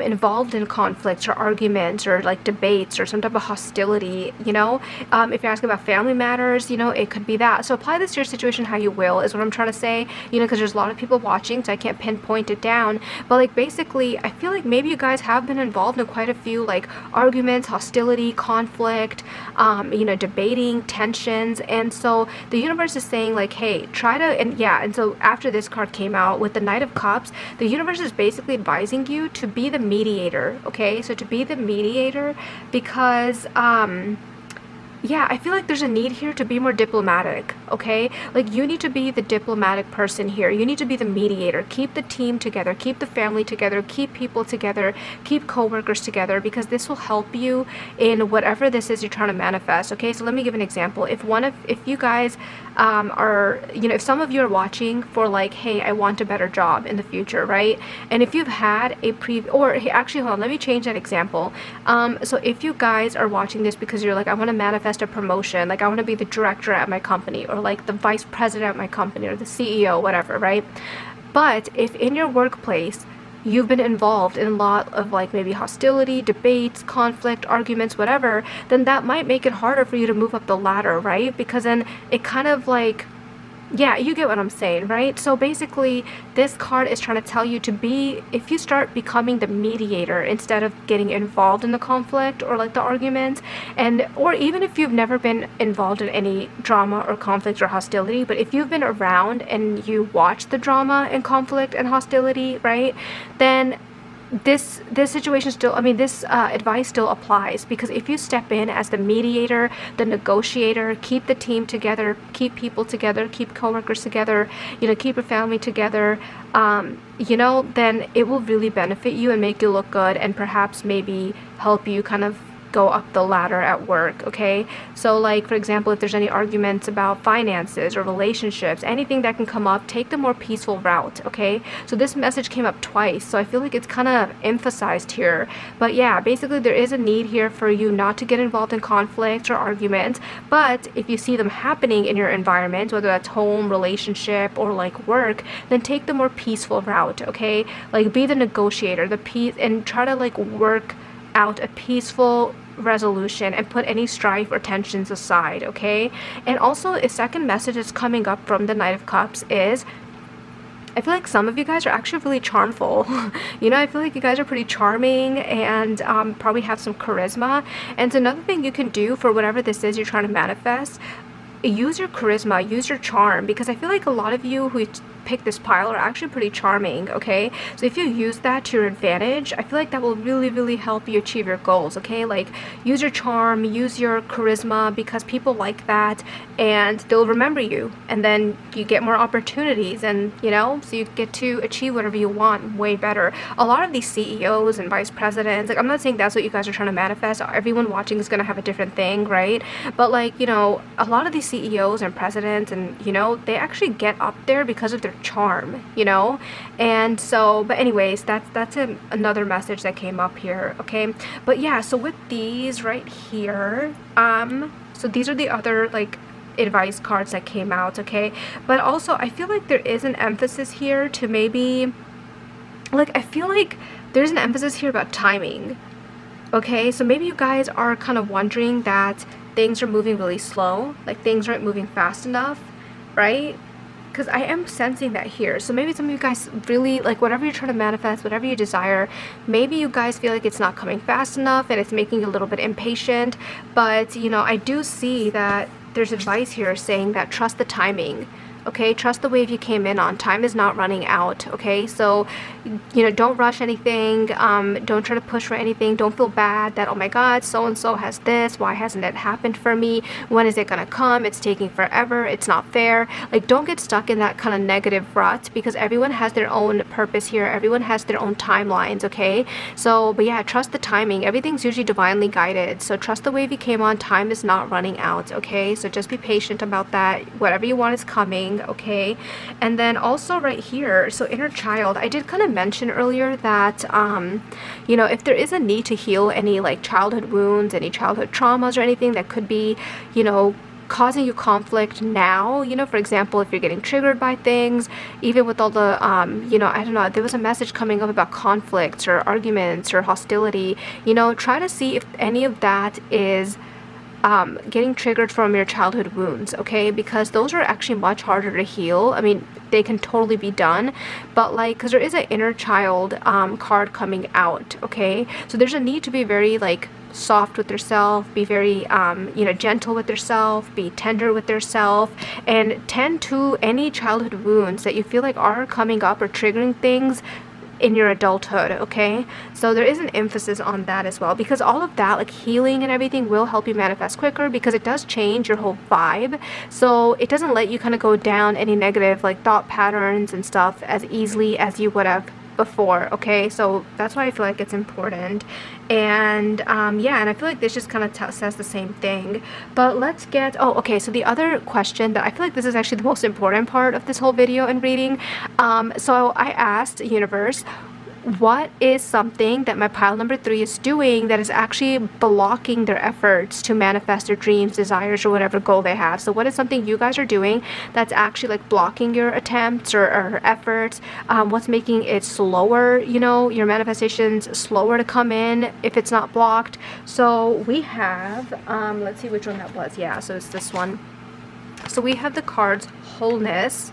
involved in conflicts or arguments or like debates or some type of hostility, you know. If you're asking about family matters, you know, it could be that. So apply this to your situation how you will, is what I'm trying to say, you know, because there's a lot of people watching, so I can't pinpoint it down. But like basically, I feel like maybe you guys have been involved in quite a few like arguments, hostility, conflict, you know, debating, tensions. And so the universe is saying like, hey, try to, and yeah, and so after this card came out with the Knight of Cups, the universe is basically advising you to be the mediator, okay? So to be the mediator, because yeah, I feel like there's a need here to be more diplomatic, okay? Like you need to be the diplomatic person here. You need to be the mediator. Keep the team together, keep the family together, keep people together, keep coworkers together, because this will help you in whatever this is you're trying to manifest, okay? So let me give an example. If you guys are, you know, if some of you are watching for like, hey, I want a better job in the future, right? And if you've had a or hey, actually, hold on, let me change that example. So if you guys are watching this because you're like, I want to manifest a promotion, like I want to be the director at my company, or like the vice president at my company, or the CEO, whatever, right? But if in your workplace you've been involved in a lot of like maybe hostility, debates, conflict, arguments, whatever, then that might make it harder for you to move up the ladder, right? Because then it kind of like, yeah, you get what I'm saying, right? So basically, this card is trying to tell you to be, if you start becoming the mediator instead of getting involved in the conflict or like the arguments, and or even if you've never been involved in any drama or conflict or hostility, but if you've been around and you watch the drama and conflict and hostility, right, then this situation still, I mean, this advice still applies, because if you step in as the mediator, the negotiator, keep the team together, keep people together, keep coworkers together, you know, keep your family together, you know, then it will really benefit you and make you look good, and perhaps maybe help you kind of go up the ladder at work, okay? So like, for example, if there's any arguments about finances or relationships, anything that can come up, take the more peaceful route, okay? So this message came up twice, so I feel like it's kind of emphasized here. But yeah, basically there is a need here for you not to get involved in conflicts or arguments, but if you see them happening in your environment, whether that's home, relationship, or like work, then take the more peaceful route, okay? Like be the negotiator, the peace, and try to like work out a peaceful resolution and put any strife or tensions aside, okay? And also a second message that's coming up from the Knight of Cups is, I feel like some of you guys are actually really charmful. You know, I feel like you guys are pretty charming and probably have some charisma. And it's another thing you can do for whatever this is you're trying to manifest. Use your charisma, use your charm, because I feel like a lot of you who pick this pile are actually pretty charming, okay? So if you use that to your advantage, I feel like that will really, really help you achieve your goals, okay? Like use your charm, use your charisma, because people like that and they'll remember you, and then you get more opportunities, and you know, so you get to achieve whatever you want way better. A lot of these CEOs and vice presidents, like I'm not saying that's what you guys are trying to manifest, everyone watching is going to have a different thing, right? But like, you know, a lot of these CEOs and presidents, and you know, they actually get up there because of their charm, you know. And so, but anyways, that's another message that came up here, okay? But yeah, so with these right here, so these are the other like advice cards that came out, okay? But also I feel like there is an emphasis here to maybe, like, I feel like there's an emphasis here about timing, okay? So maybe you guys are kind of wondering that things are moving really slow, like things aren't moving fast enough, right? Because I am sensing that here. So maybe some of you guys really, like, whatever you're trying to manifest, whatever you desire, maybe you guys feel like it's not coming fast enough and it's making you a little bit impatient. But, you know, I do see that there's advice here saying that trust the timing, okay? Trust the wave you came in on. Time is not running out, okay? So, you know, don't rush anything. Don't try to push for anything. Don't feel bad that, oh my God, so-and-so has this. Why hasn't it happened for me? When is it gonna come? It's taking forever. It's not fair. Like, don't get stuck in that kind of negative rut, because everyone has their own purpose here. Everyone has their own timelines, okay? So, but yeah, trust the timing. Everything's usually divinely guided. So trust the wave you came on. Time is not running out, okay? So just be patient about that. Whatever you want is coming, okay? And then also right here, so inner child, I did kind of mention earlier that, you know, if there is a need to heal any like childhood wounds, any childhood traumas or anything that could be, you know, causing you conflict now, you know, for example, if you're getting triggered by things, even with all the you know, I don't know, there was a message coming up about conflicts or arguments or hostility, you know, try to see if any of that is getting triggered from your childhood wounds, okay? Because those are actually much harder to heal. I mean, they can totally be done, but like, because there is an inner child card coming out, okay? So there's a need to be very like soft with yourself, be very you know, gentle with yourself, be tender with yourself, and tend to any childhood wounds that you feel like are coming up or triggering things in your adulthood, okay? So there is an emphasis on that as well, because all of that, like healing and everything, will help you manifest quicker, because it does change your whole vibe. So it doesn't let you kind of go down any negative like thought patterns and stuff as easily as you would have before, okay? So that's why I feel like it's important. And yeah, and I feel like this just kind of says the same thing. But let's get, oh, okay, so the other question that I feel like this is actually the most important part of this whole video and reading. So I asked universe, what is something that my pile number 3 is doing that is actually blocking their efforts to manifest their dreams, desires, or whatever goal they have? So what is something you guys are doing that's actually like blocking your attempts or efforts? What's making it slower, you know, your manifestations slower to come in if it's not blocked? So we have, let's see which one that was. Yeah, so it's this one. So we have the cards Wholeness,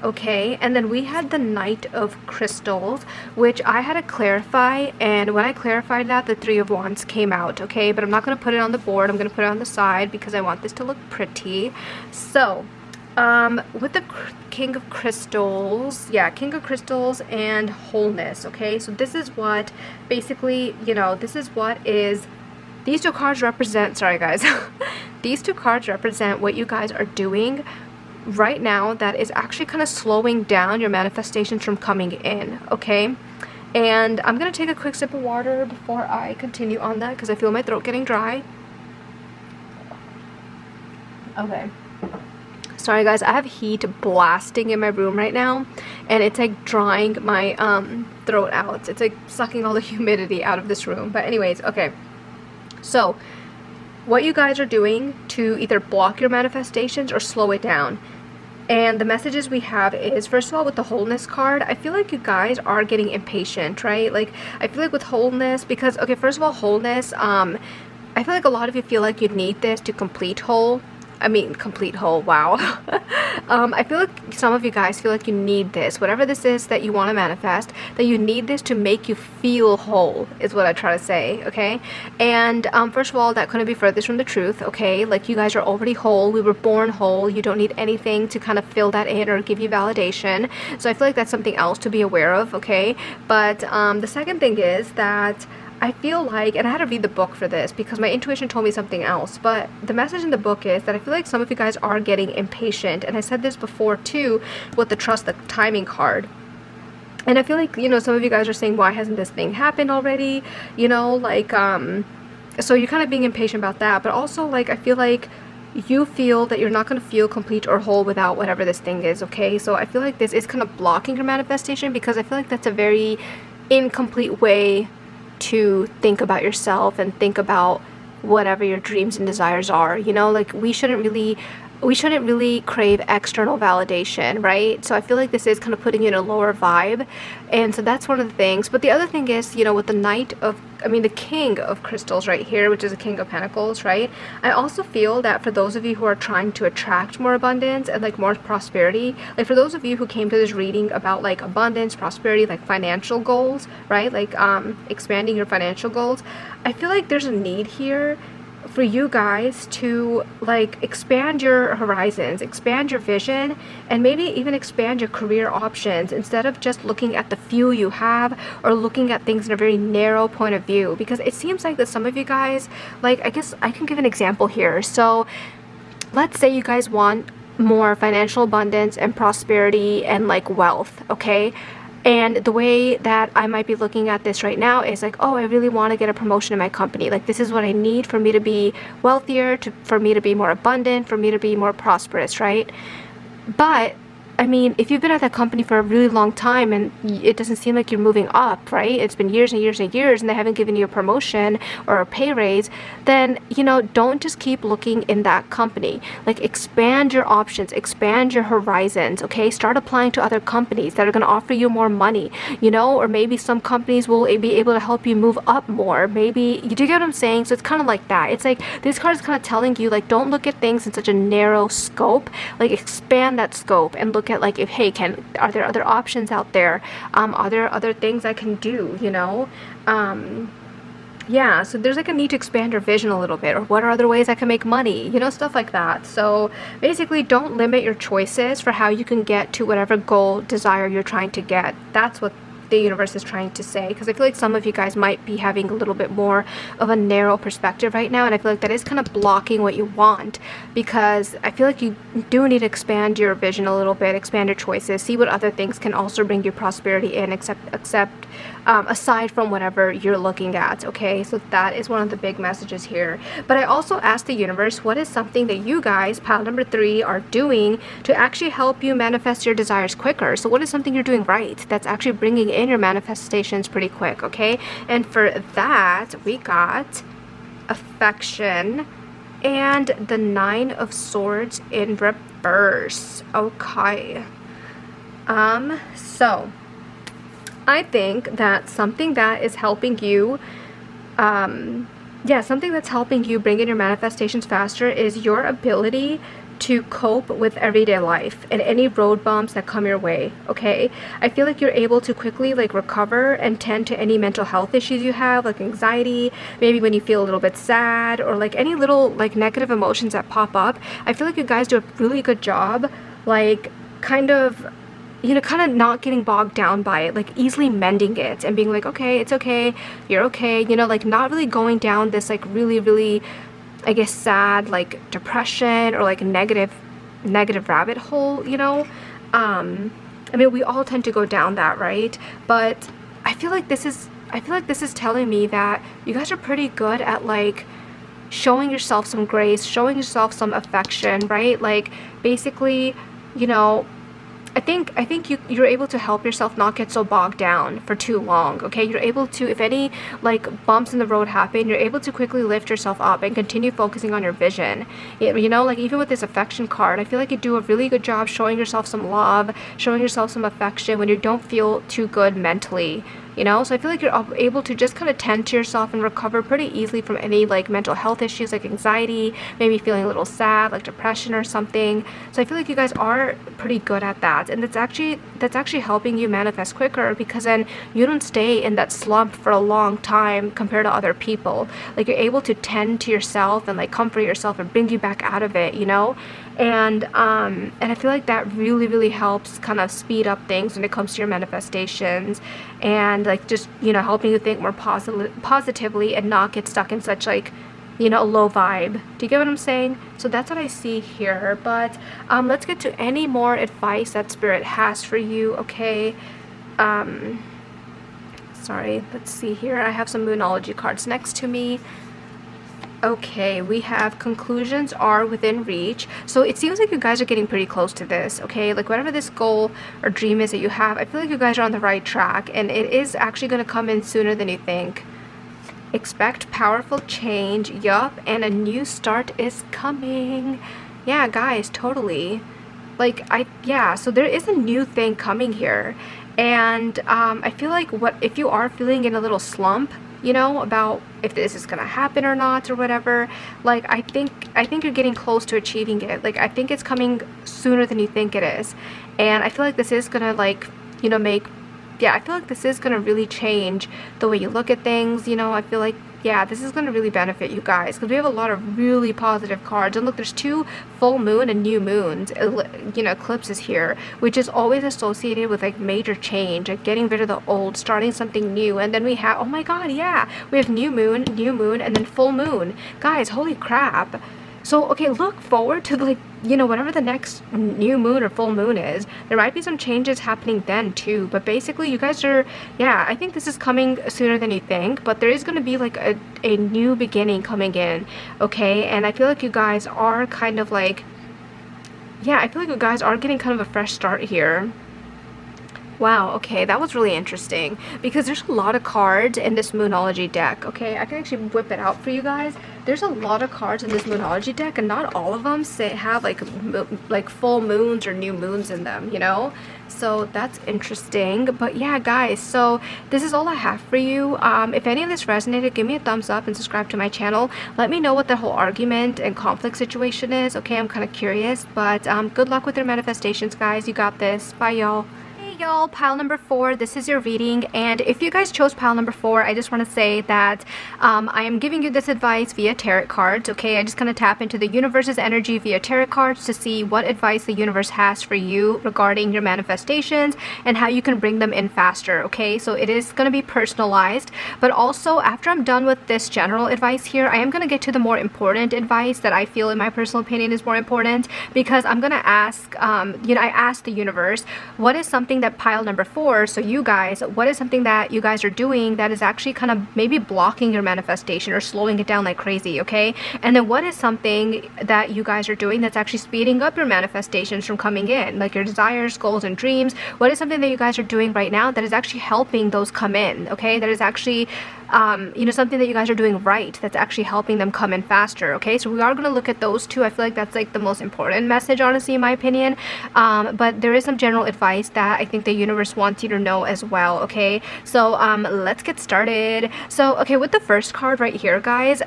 okay, and then we had the Knight of Crystals, which I had to clarify, and when I clarified that, the Three of Wands came out, okay? But I'm not going to put it on the board. I'm going to put it on the side because I want this to look pretty. So with the King of Crystals, yeah, King of Crystals and Wholeness, okay? So this is what basically, you know, this is what is, these two cards represent, sorry guys, these two cards represent what you guys are doing right now that is actually kind of slowing down your manifestations from coming in, okay? And I'm gonna take a quick sip of water before I continue on that, because I feel my throat getting dry. Okay, sorry guys, I have heat blasting in my room right now, and it's like drying my throat out. It's like sucking all the humidity out of this room. But anyways, okay, so what you guys are doing to either block your manifestations or slow it down. And the messages we have is, first of all, with the Wholeness card, I feel like you guys are getting impatient, right? Like, I feel like with Wholeness, because, okay, first of all, Wholeness, I feel like a lot of you feel like you need this to complete whole. I mean, complete whole, wow. I feel like some of you guys feel like you need this, whatever this is that you want to manifest, that you need this to make you feel whole, is what I try to say, okay? And first of all, that couldn't be furthest from the truth, okay? Like, you guys are already whole. We were born whole. You don't need anything to kind of fill that in or give you validation. So I feel like that's something else to be aware of, okay? But the second thing is that I feel like, and I had to read the book for this because my intuition told me something else, but the message in the book is that I feel like some of you guys are getting impatient, and I said this before too with the Trust the Timing card. And I feel like, you know, some of you guys are saying, why hasn't this thing happened already? You know, like, so you're kind of being impatient about that, but also, like, I feel like you feel that you're not going to feel complete or whole without whatever this thing is, okay? So I feel like this is kind of blocking your manifestation, because I feel like that's a very incomplete way to think about yourself and think about whatever your dreams and desires are, you know? Like, we shouldn't really crave external validation, right? So I feel like this is kind of putting you in a lower vibe, and so that's one of the things. But the other thing is, you know, with the King of Crystals right here, which is a King of Pentacles, right? I also feel that for those of you who are trying to attract more abundance and like more prosperity, like for those of you who came to this reading about like abundance, prosperity, like financial goals, right? Like expanding your financial goals, I feel like there's a need here for you guys to like expand your horizons, expand your vision, and maybe even expand your career options instead of just looking at the few you have or looking at things in a very narrow point of view. Because it seems like that some of you guys, like, I guess I can give an example here. So let's say you guys want more financial abundance and prosperity and like wealth, okay? And the way that I might be looking at this right now is like, oh, I really want to get a promotion in my company. Like, this is what I need for me to be wealthier, for me to be more abundant, for me to be more prosperous, right? But I mean, if you've been at that company for a really long time and it doesn't seem like you're moving up, right? It's been years and years and years and they haven't given you a promotion or a pay raise, then, you know, don't just keep looking in that company. Like, expand your options, expand your horizons, okay? Start applying to other companies that are going to offer you more money, you know, or maybe some companies will be able to help you move up more. Maybe, you do get what I'm saying? So it's kind of like that. It's like, this card is kind of telling you, like, don't look at things in such a narrow scope. Like, expand that scope and look at like, if hey, are there other options out there? Are there other things I can do, you know? Yeah, so there's like a need to expand your vision a little bit, or what are other ways I can make money, you know, stuff like that. So basically, don't limit your choices for how you can get to whatever goal, desire you're trying to get. That's what the universe is trying to say, because I feel like some of you guys might be having a little bit more of a narrow perspective right now, and I feel like that is kind of blocking what you want, because I feel like you do need to expand your vision a little bit, expand your choices, see what other things can also bring you prosperity in, aside from whatever you're looking at, okay? So that is one of the big messages here. But I also asked the universe, what is something that you guys, pile number 3, are doing to actually help you manifest your desires quicker? So what is something you're doing right that's actually bringing in your manifestations pretty quick, okay? And for that, we got affection and the 9 of Swords in reverse. Okay. So I think that something that is helping you, something that's helping you bring in your manifestations faster is your ability to cope with everyday life and any road bumps that come your way, okay? I feel like you're able to quickly like recover and tend to any mental health issues you have, like anxiety, maybe when you feel a little bit sad, or like any little like negative emotions that pop up. I feel like you guys do a really good job, like kind of not getting bogged down by it, like easily mending it and being like, okay, it's okay, you're okay, you know, like not really going down this like really, I guess, sad, like depression or like negative rabbit hole, you know? I mean, we all tend to go down that, right? But I feel like this is telling me that you guys are pretty good at like showing yourself some grace, showing yourself some affection, right? Like basically, you know, I think you're able to help yourself not get so bogged down for too long, okay? You're able to, if any like bumps in the road happen, you're able to quickly lift yourself up and continue focusing on your vision. You know, like even with this affection card, I feel like you do a really good job showing yourself some love, showing yourself some affection when you don't feel too good mentally, you know? So I feel like you're able to just kind of tend to yourself and recover pretty easily from any like mental health issues like anxiety, maybe feeling a little sad, like depression or something. So I feel like you guys are pretty good at that, and that's actually helping you manifest quicker, because then you don't stay in that slump for a long time compared to other people. Like you're able to tend to yourself and like comfort yourself and bring you back out of it, you know? And I feel like that really helps kind of speed up things when it comes to your manifestations, and like just, you know, helping you think more positively and not get stuck in such like, you know, a low vibe. Do you get what I'm saying? So that's what I see here. But let's get to any more advice that Spirit has for you, okay? Sorry, let's see here. I have some Moonology cards next to me. Okay, we have conclusions are within reach. So it seems like you guys are getting pretty close to this, okay? Like whatever this goal or dream is that you have, I feel like you guys are on the right track, and it is actually going to come in sooner than you think. Expect powerful change, yup, and a new start is coming. Yeah, guys, totally. Like, so there is a new thing coming here. And I feel like if you are feeling in a little slump, you know, about if this is gonna happen or not or whatever, like I think you're getting close to achieving it. Like I think it's coming sooner than you think it is, and I feel like this is gonna like, you know, I feel like this is gonna really change the way you look at things, you know. I feel like yeah, this is going to really benefit you guys because we have a lot of really positive cards. And look, there's 2 full moon and new moons, you know, eclipses here, which is always associated with like major change, like getting rid of the old, starting something new. And then we have, oh my god, yeah, we have new moon, and then full moon. Guys, holy crap. So, okay, look forward to, like, you know, whatever the next new moon or full moon is. There might be some changes happening then, too. But basically, you guys are, yeah, I think this is coming sooner than you think. But there is going to be, like, a new beginning coming in, okay? And I feel like you guys are kind of, like, yeah, I feel like you guys are getting kind of a fresh start here. Wow, okay, that was really interesting because there's a lot of cards in this Moonology deck, okay? I can actually whip it out for you guys. There's a lot of cards in this Moonology deck and not all of them have like full moons or new moons in them, you know? So that's interesting. But yeah, guys, so this is all I have for you. If any of this resonated, give me a thumbs up and subscribe to my channel. Let me know what the whole argument and conflict situation is, okay? I'm kind of curious, but good luck with your manifestations, guys. You got this. Bye, y'all. Y'all, pile number 4, this is your reading. And if you guys chose pile number 4, I just want to say that I am giving you this advice via tarot cards, okay? I just kind of tap into the universe's energy via tarot cards to see what advice the universe has for you regarding your manifestations and how you can bring them in faster, okay? So it is going to be personalized, but also after I'm done with this general advice here, I am going to get to the more important advice that I feel in my personal opinion is more important, because I'm going to ask, you know, I asked the universe, what is something that pile number 4, so you guys, what is something that you guys are doing that is actually kind of maybe blocking your manifestation or slowing it down like crazy, okay? And then what is something that you guys are doing that's actually speeding up your manifestations from coming in, like your desires, goals, and dreams? What is something that you guys are doing right now that is actually helping those come in, okay? That is actually you know, something that you guys are doing right that's actually helping them come in faster, okay? So we are going to look at those 2. I feel like that's like the most important message, honestly, in my opinion. But there is some general advice that I think the universe wants you to know as well, okay? So let's get started. So okay, with the first card right here, guys,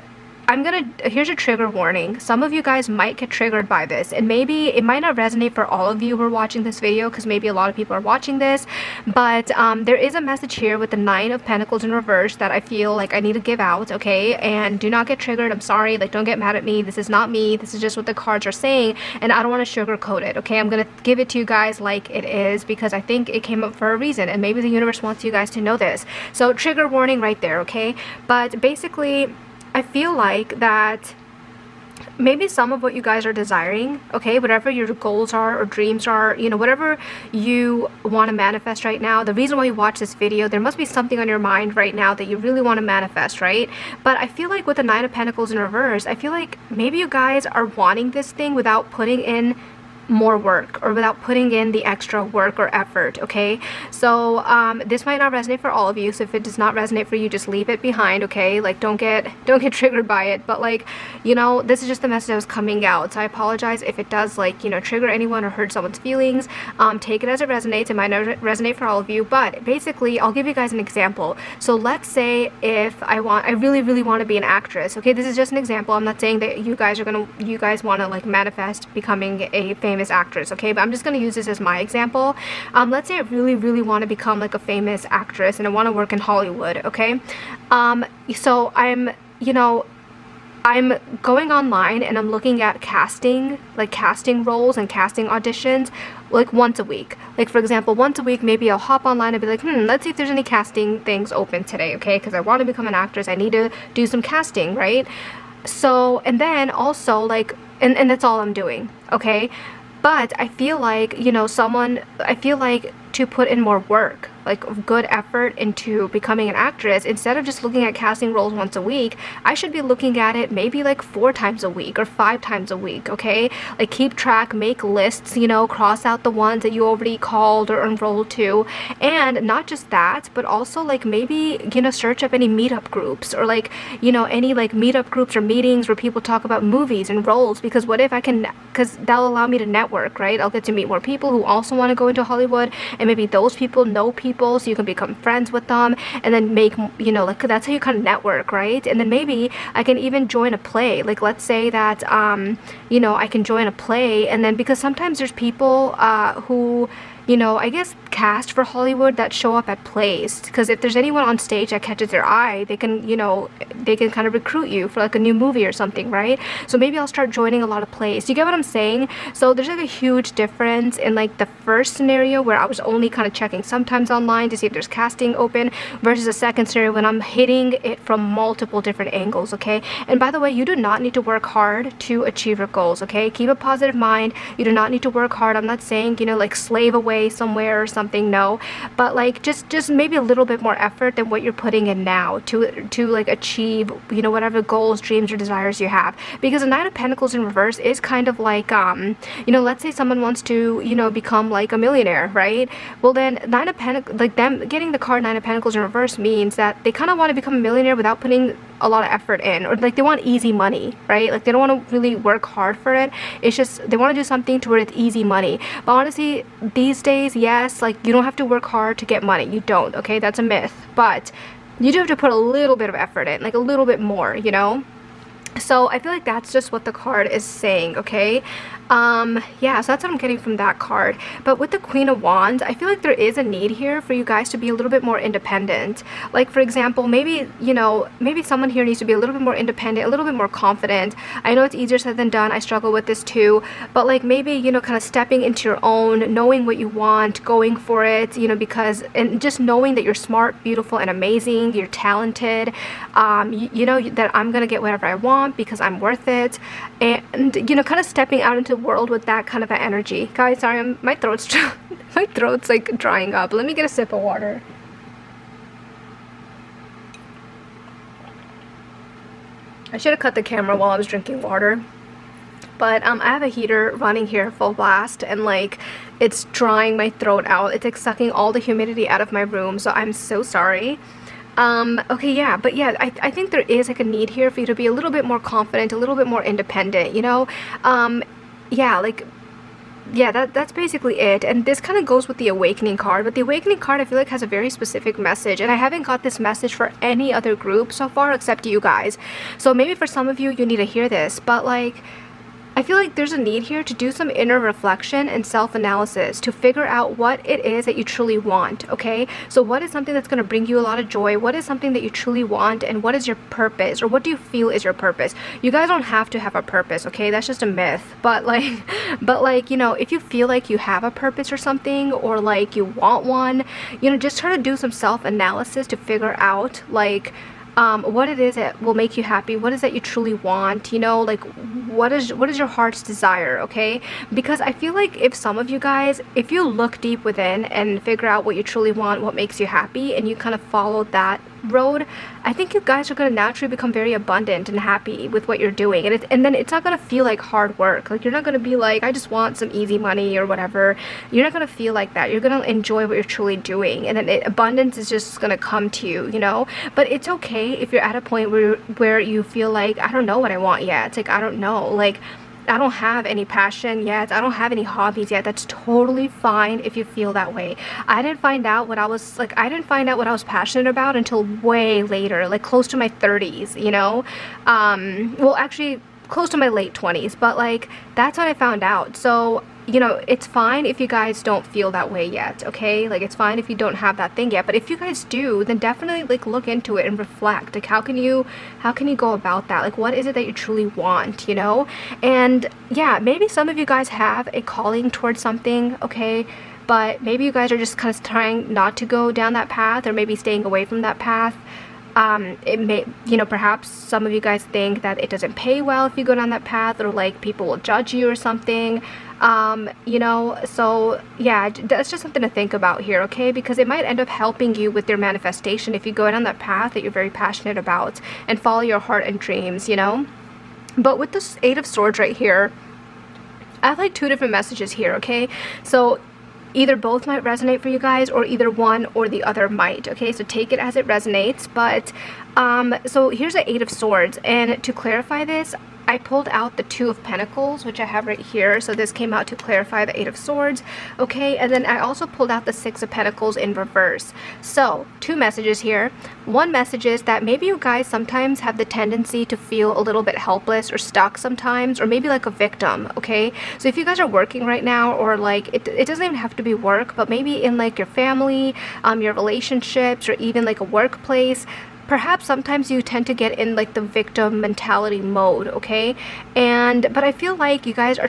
here's a trigger warning. Some of you guys might get triggered by this, and maybe it might not resonate for all of you who are watching this video, because maybe a lot of people are watching this, but there is a message here with the 9 of Pentacles in reverse that I feel like I need to give out, okay? And do not get triggered. I'm sorry, like, don't get mad at me. This is not me. This is just what the cards are saying, and I don't want to sugarcoat it, okay? I'm gonna give it to you guys like it is, because I think it came up for a reason, and maybe the universe wants you guys to know this. So trigger warning right there, okay? But basically, I feel like that maybe some of what you guys are desiring, okay, whatever your goals are or dreams are, you know, whatever you want to manifest right now, the reason why you watch this video, there must be something on your mind right now that you really want to manifest, right? But I feel like with the 9 of Pentacles in reverse, I feel like maybe you guys are wanting this thing without putting in more work, or without putting in the extra work or effort, okay? So this might not resonate for all of you, so if it does not resonate for you, just leave it behind, okay? Like, don't get triggered by it. But like, you know, this is just the message that was coming out, so I apologize if it does, like, you know, trigger anyone or hurt someone's feelings. Take it as it resonates. It might not resonate for all of you, but basically I'll give you guys an example. So let's say if I really want to be an actress, okay? This is just an example. I'm not saying that you guys want to like manifest becoming a famous actress, okay? But I'm just going to use this as my example. Let's say I really want to become like a famous actress and I want to work in Hollywood, okay? So I'm going online and I'm looking at casting roles and casting auditions like once a week. Like, for example, once a week, maybe I'll hop online and be like, let's see if there's any casting things open today, okay? Because I want to become an actress, I need to do some casting, right? So, and then also like, and that's all I'm doing, okay? But I feel like, you know, I feel like to put in more work, like good effort into becoming an actress, instead of just looking at casting roles once a week, I should be looking at it maybe like 4 times a week or 5 times a week, okay? Like, keep track, make lists, you know, cross out the ones that you already called or enrolled to. And not just that, but also like maybe, you know, search up any meetup groups, or like, you know, any like meetup groups or meetings where people talk about movies and roles, because what if because that'll allow me to network, right? I'll get to meet more people who also want to go into Hollywood, and maybe those people know people, so you can become friends with them, and then make, you know, like, that's how you kind of network, right? And then maybe I can even join a play. Like, let's say that you know, I can join a play, and then because sometimes there's people who, you know, I guess cast for Hollywood that show up at plays, because if there's anyone on stage that catches their eye, they can, you know, they can kind of recruit you for like a new movie or something, right? So maybe I'll start joining a lot of plays. You get what I'm saying? So there's like a huge difference in like the first scenario where I was only kind of checking sometimes online to see if there's casting open, versus the second scenario when I'm hitting it from multiple different angles, okay? And by the way, you do not need to work hard to achieve your goals, okay? Keep a positive mind. You do not need to work hard. I'm not saying, you know, like slave away somewhere or something, no, but like just maybe a little bit more effort than what you're putting in now to like achieve, you know, whatever goals, dreams, or desires you have. Because the Nine of Pentacles in reverse is kind of like you know, let's say someone wants to, you know, become like a millionaire, right? Well then Nine of Pentacles, like them getting the card Nine of Pentacles in reverse means that they kind of want to become a millionaire without putting a lot of effort in, or like they want easy money, right? Like they don't want to really work hard for it. It's just they want to do something to where it's easy money. But honestly, these days, yes, like you don't have to work hard to get money. You don't, okay? That's a myth. But you do have to put a little bit of effort in, like a little bit more, you know? So I feel like that's just what the card is saying, okay? Yeah, so that's what I'm getting from that card. But with the Queen of Wands, I feel like there is a need here for you guys to be a little bit more independent. Like, for example, maybe, you know, maybe someone here needs to be a little bit more independent, a little bit more confident. I know it's easier said than done. I struggle with this too. But like maybe, you know, kind of stepping into your own, knowing what you want, going for it, you know, because, and just knowing that you're smart, beautiful, and amazing, you're talented, you know, that I'm gonna get whatever I want because I'm worth it. And, you know, kind of stepping out into world with that kind of an energy. Guys, sorry, my throat's like drying up. Let me get a sip of water. I should have cut the camera while I was drinking water, but I have a heater running here full blast, and like it's drying my throat out. It's like sucking all the humidity out of my room, so I'm so sorry. Okay, yeah, but yeah, I think there is like a need here for you to be a little bit more confident, a little bit more independent, you know? Yeah, like, yeah, that's basically it. And this kind of goes with the Awakening card, but the Awakening card I feel like has a very specific message, and I haven't got this message for any other group so far except you guys. So maybe for some of you, you need to hear this, but like, I feel like there's a need here to do some inner reflection and self-analysis to figure out what it is that you truly want, okay? So what is something that's going to bring you a lot of joy? What is something that you truly want? And what is your purpose? Or what do you feel is your purpose? You guys don't have to have a purpose, okay? That's just a myth. But like, you know, if you feel like you have a purpose or something, or like you want one, you know, just try to do some self-analysis to figure out like what it is that will make you happy, what is that you truly want, you know, like what is your heart's desire, okay? Because I feel like if some of you guys, if you look deep within and figure out what you truly want, what makes you happy, and you kind of follow that road, I think you guys are going to naturally become very abundant and happy with what you're doing, and then it's not going to feel like hard work. Like you're not going to be like, I just want some easy money or whatever. You're not going to feel like that. You're going to enjoy what you're truly doing, and then abundance is just going to come to you, you know? But it's okay if you're at a point where you feel like, I don't know what I want yet. It's like, I don't know, like I don't have any passion yet, I don't have any hobbies yet. That's totally fine if you feel that way. I didn't find out what I was passionate about until way later, like close to my 30s, you know? Well, actually close to my late 20s, but like that's when I found out. So, you know, it's fine if you guys don't feel that way yet, okay? Like it's fine if you don't have that thing yet, but if you guys do, then definitely like look into it and reflect. Like how can you go about that? Like what is it that you truly want, you know? And yeah, maybe some of you guys have a calling towards something, okay? But maybe you guys are just kind of trying not to go down that path, or maybe staying away from that path. It may, you know, perhaps some of you guys think that it doesn't pay well if you go down that path, or like people will judge you or something, you know? So yeah, that's just something to think about here, okay? Because it might end up helping you with your manifestation if you go down that path that you're very passionate about and follow your heart and dreams, you know? But with this Eight of Swords right here, I have like two different messages here, okay? So either both might resonate for you guys, or either one or the other might, okay? So take it as it resonates. But so here's the Eight of Swords, and to clarify this, I pulled out the Two of Pentacles, which I have right here. So this came out to clarify the Eight of Swords, okay? And then I also pulled out the Six of Pentacles in reverse. So two messages here. One message is that maybe you guys sometimes have the tendency to feel a little bit helpless or stuck sometimes, or maybe like a victim, okay? So if you guys are working right now, or like it doesn't even have to be work, but maybe in like your family, your relationships, or even like a workplace, perhaps sometimes you tend to get in like the victim mentality mode, okay? But I feel like you guys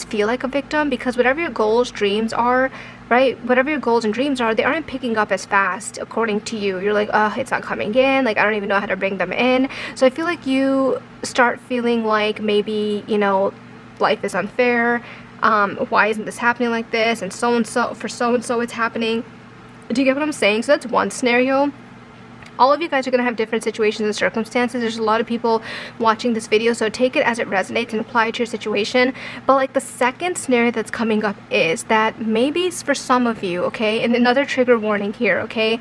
feel like a victim because whatever your goals, dreams are, right? Whatever your goals and dreams are, they aren't picking up as fast according to you. You're like, oh, it's not coming in. Like, I don't even know how to bring them in. So I feel like you start feeling like maybe, you know, life is unfair. Why isn't this happening like this? And so for so and so it's happening. Do you get what I'm saying? So that's one scenario. All of you guys are going to have different situations and circumstances. There's a lot of people watching this video, so take it as it resonates and apply it to your situation. But like the second scenario that's coming up is that maybe for some of you, okay, and another trigger warning here, okay,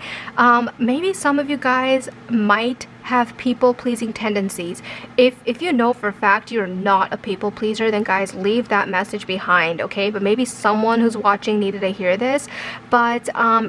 maybe some of you guys might have people-pleasing tendencies. If you know for a fact you're not a people pleaser, then guys, leave that message behind, okay? But maybe someone who's watching needed to hear this. But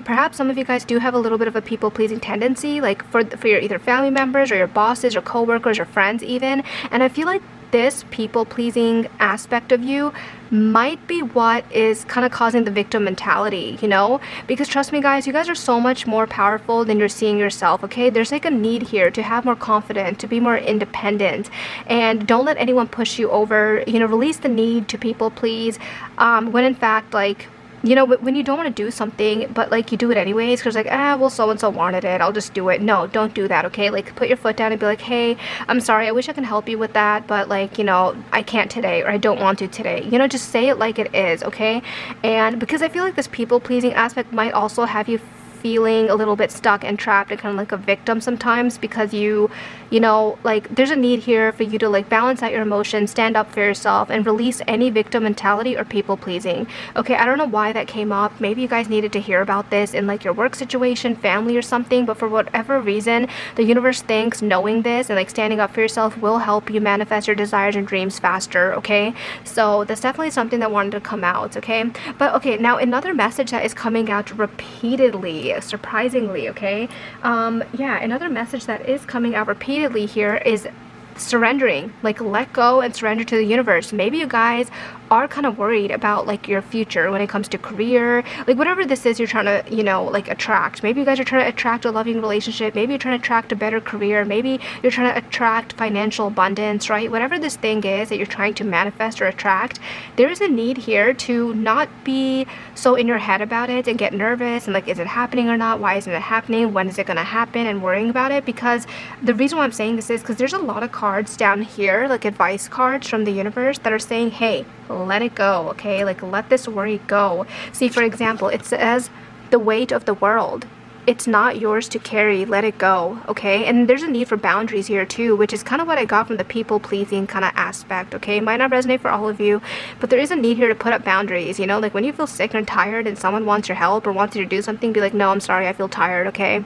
perhaps some of you guys do have a little bit of a people-pleasing tendency, like for your either family members or your bosses or co-workers or friends even. And I feel like this people-pleasing aspect of you might be what is kind of causing the victim mentality, you know? Because trust me guys, you guys are so much more powerful than you're seeing yourself, okay? There's like a need here to have more confidence, to be more independent, and don't let anyone push you over, you know, release the need to people please, when in fact, like, you know, when you don't want to do something, but like you do it anyways, because like, well, so-and-so wanted it, I'll just do it. No, don't do that, okay? Like, put your foot down and be like, hey, I'm sorry, I wish I can help you with that, but like, you know, I can't today, or I don't want to today. You know, just say it like it is, okay? And because I feel like this people-pleasing aspect might also have you feeling a little bit stuck and trapped and kind of like a victim sometimes, because you know, like there's a need here for you to like balance out your emotions, stand up for yourself, and release any victim mentality or people pleasing, okay? I don't know why that came up. Maybe you guys needed to hear about this in like your work situation, family or something, but for whatever reason, the universe thinks knowing this and like standing up for yourself will help you manifest your desires and dreams faster, okay? So that's definitely something that wanted to come out, okay? But okay, now another message that is coming out repeatedly, surprisingly, okay, yeah, another message that is coming out repeatedly here is surrendering. Like, let go and surrender to the universe. Maybe you guys are kind of worried about like your future when it comes to career, like whatever this is you're trying to, you know, like attract. Maybe you guys are trying to attract a loving relationship, maybe you're trying to attract a better career, maybe you're trying to attract financial abundance, right? Whatever this thing is that you're trying to manifest or attract, there is a need here to not be so in your head about it and get nervous and like, is it happening or not? Why isn't it happening? When is it going to happen? And worrying about it. Because the reason why I'm saying this is because there's a lot of cards down here, like advice cards from the universe, that are saying, hey, let it go, okay? Like, let this worry go. See, for example, it says the weight of the world. It's not yours to carry. Let it go, okay? And there's a need for boundaries here too, which is kind of what I got from the people-pleasing kind of aspect, okay? It might not resonate for all of you, but there is a need here to put up boundaries, you know? Like, when you feel sick and tired and someone wants your help or wants you to do something, be like, no, I'm sorry, I feel tired, okay?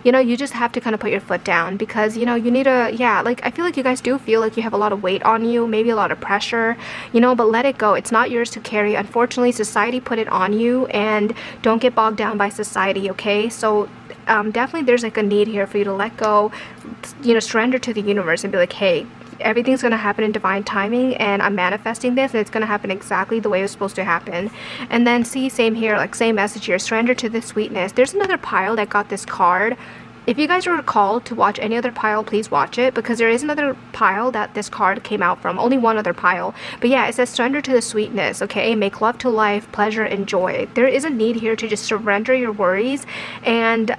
You know, you just have to kind of put your foot down, because, you know, you need to, yeah, like, I feel like you guys do feel like you have a lot of weight on you, maybe a lot of pressure, you know, but let it go. It's not yours to carry. Unfortunately, society put it on you, and don't get bogged down by society, okay? So definitely there's like a need here for you to let go, you know, surrender to the universe and be like, hey, everything's going to happen in divine timing, and I'm manifesting this, and it's going to happen exactly the way it was supposed to happen. And then see, same here, like same message here, surrender to the sweetness. There's another pile that got this card. If you guys were called to watch any other pile, please watch it, because there is another pile that this card came out from. Only one other pile. But yeah, it says surrender to the sweetness, okay? Make love to life, pleasure, and joy. There is a need here to just surrender your worries and,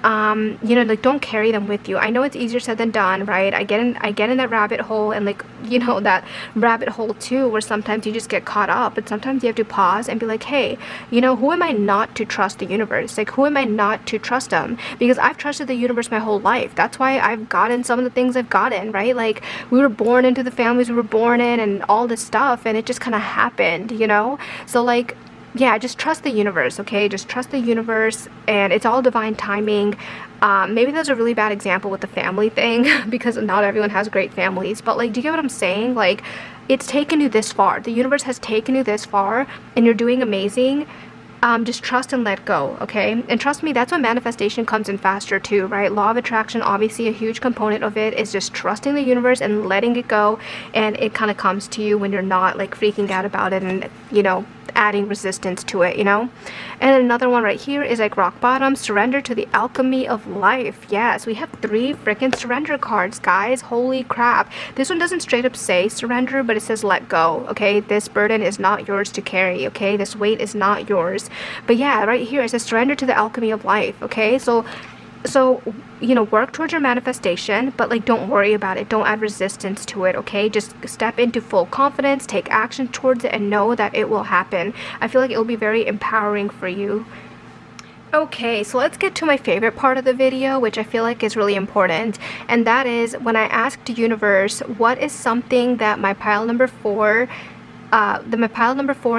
you know, like, don't carry them with you. I know it's easier said than done, right? I get in that rabbit hole, and like, you know, that rabbit hole too, where sometimes you just get caught up, but sometimes you have to pause and be like, hey, you know, who am I not to trust the universe? Like, who am I not to trust them? Because I've trusted the universe my whole life. That's why I've gotten some of the things I've gotten, right? Like, we were born into the families we were born in and all this stuff, and it just kind of happened, you know? So like, yeah, just trust the universe, okay? Just trust the universe, and it's all divine timing. Maybe that's a really bad example with the family thing because not everyone has great families, but like, do you get what I'm saying? Like, it's taken you this far. The universe has taken you this far, and you're doing amazing. Just trust and let go, okay? And trust me, that's when manifestation comes in faster too, right? Law of attraction, obviously a huge component of it is just trusting the universe and letting it go, and it kind of comes to you when you're not like freaking out about it and, you know, adding resistance to it, you know. And another one right here is like rock bottom, surrender to the alchemy of life. Yes, we have 3 freaking surrender cards, guys. Holy crap. This one doesn't straight up say surrender, but it says let go, okay? This burden is not yours to carry, okay? This weight is not yours. But yeah, right here it says surrender to the alchemy of life, okay? So you know, work towards your manifestation, but like, don't worry about it. Don't add resistance to it, okay? Just step into full confidence, take action towards it, and know that it will happen. I feel like it will be very empowering for you. Okay, so let's get to my favorite part of the video, which I feel like is really important, and that is when I asked the universe, what is something that my pile number 4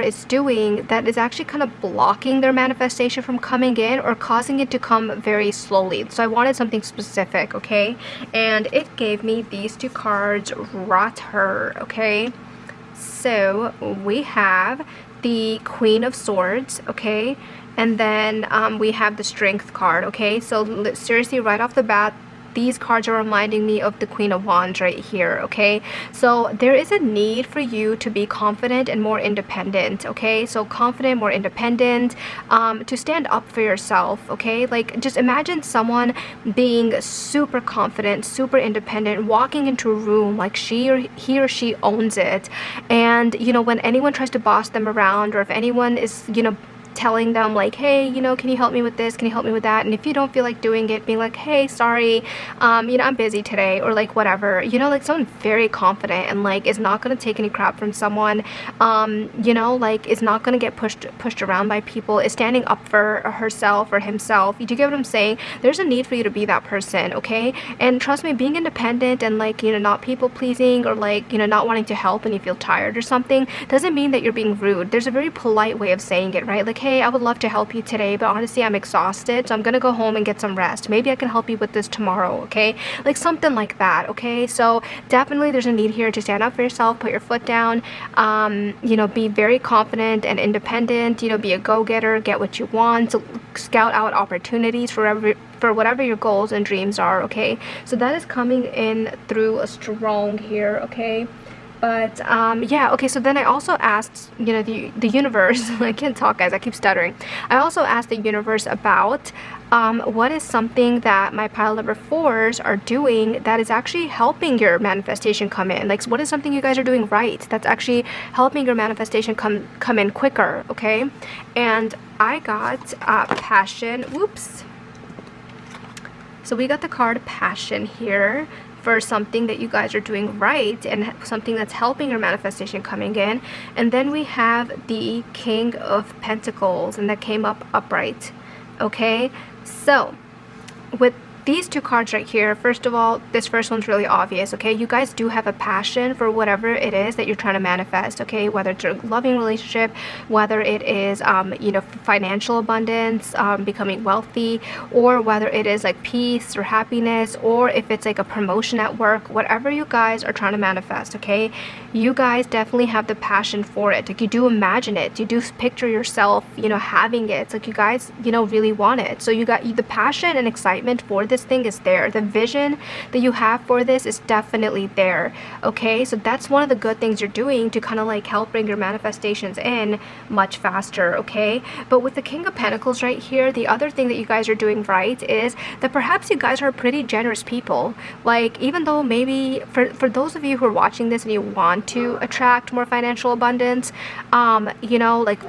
is doing that is actually kind of blocking their manifestation from coming in or causing it to come very slowly. So I wanted something specific, okay? And it gave me these 2 cards right here, okay? So we have the Queen of Swords, okay? And then we have the Strength card, okay? So seriously, right off the bat, these cards are reminding me of the Queen of Wands right here, okay? So there is a need for you to be confident and more independent, okay? So confident, more independent, to stand up for yourself, okay? Like, just imagine someone being super confident, super independent, walking into a room like he or she owns it. And, you know, when anyone tries to boss them around, or if anyone is, you know, telling them like, hey, you know, can you help me with this, can you help me with that, and if you don't feel like doing it, being like, hey, sorry, you know, I'm busy today, or like whatever, you know, like someone very confident and like is not going to take any crap from someone, you know, like is not going to get pushed around by people, is standing up for herself or himself. Do you get what I'm saying? There's a need for you to be that person, okay? And trust me, being independent and like, you know, not people pleasing or like, you know, not wanting to help when you feel tired or something doesn't mean that you're being rude. There's a very polite way of saying it, right? Like, hey, I would love to help you today, but honestly, I'm exhausted, so I'm gonna go home and get some rest. Maybe I can help you with this tomorrow, okay? Like something like that, okay? So definitely there's a need here to stand up for yourself, put your foot down, you know, be very confident and independent, you know, be a go-getter, get what you want, so scout out opportunities for whatever your goals and dreams are, okay? So that is coming in through a strong here, okay? But yeah, okay, so then I also asked, you know, the universe, I can't talk, guys, I keep stuttering. I also asked the universe about what is something that my pile number 4s are doing that is actually helping your manifestation come in. Like, what is something you guys are doing right that's actually helping your manifestation come in quicker, okay? And I got passion. Whoops. So we got the card passion here for something that you guys are doing right and something that's helping your manifestation coming in. And then we have the King of Pentacles, and that came up upright, okay? So with these 2 cards right here, first of all, this first one's really obvious, okay? You guys do have a passion for whatever it is that you're trying to manifest, okay? Whether it's a loving relationship, whether it is, you know, financial abundance, becoming wealthy, or whether it is like peace or happiness, or if it's like a promotion at work, whatever you guys are trying to manifest, okay? You guys definitely have the passion for it. Like, you do imagine it. You do picture yourself, you know, having it. It's like you guys, you know, really want it. So you got the passion and excitement for this thing is there. The vision that you have for this is definitely there, okay? So that's one of the good things you're doing to kind of like help bring your manifestations in much faster, okay? But with the King of Pentacles right here, the other thing that you guys are doing right is that perhaps you guys are pretty generous people. Like, even though maybe for those of you who are watching this and you want to attract more financial abundance, you know, like,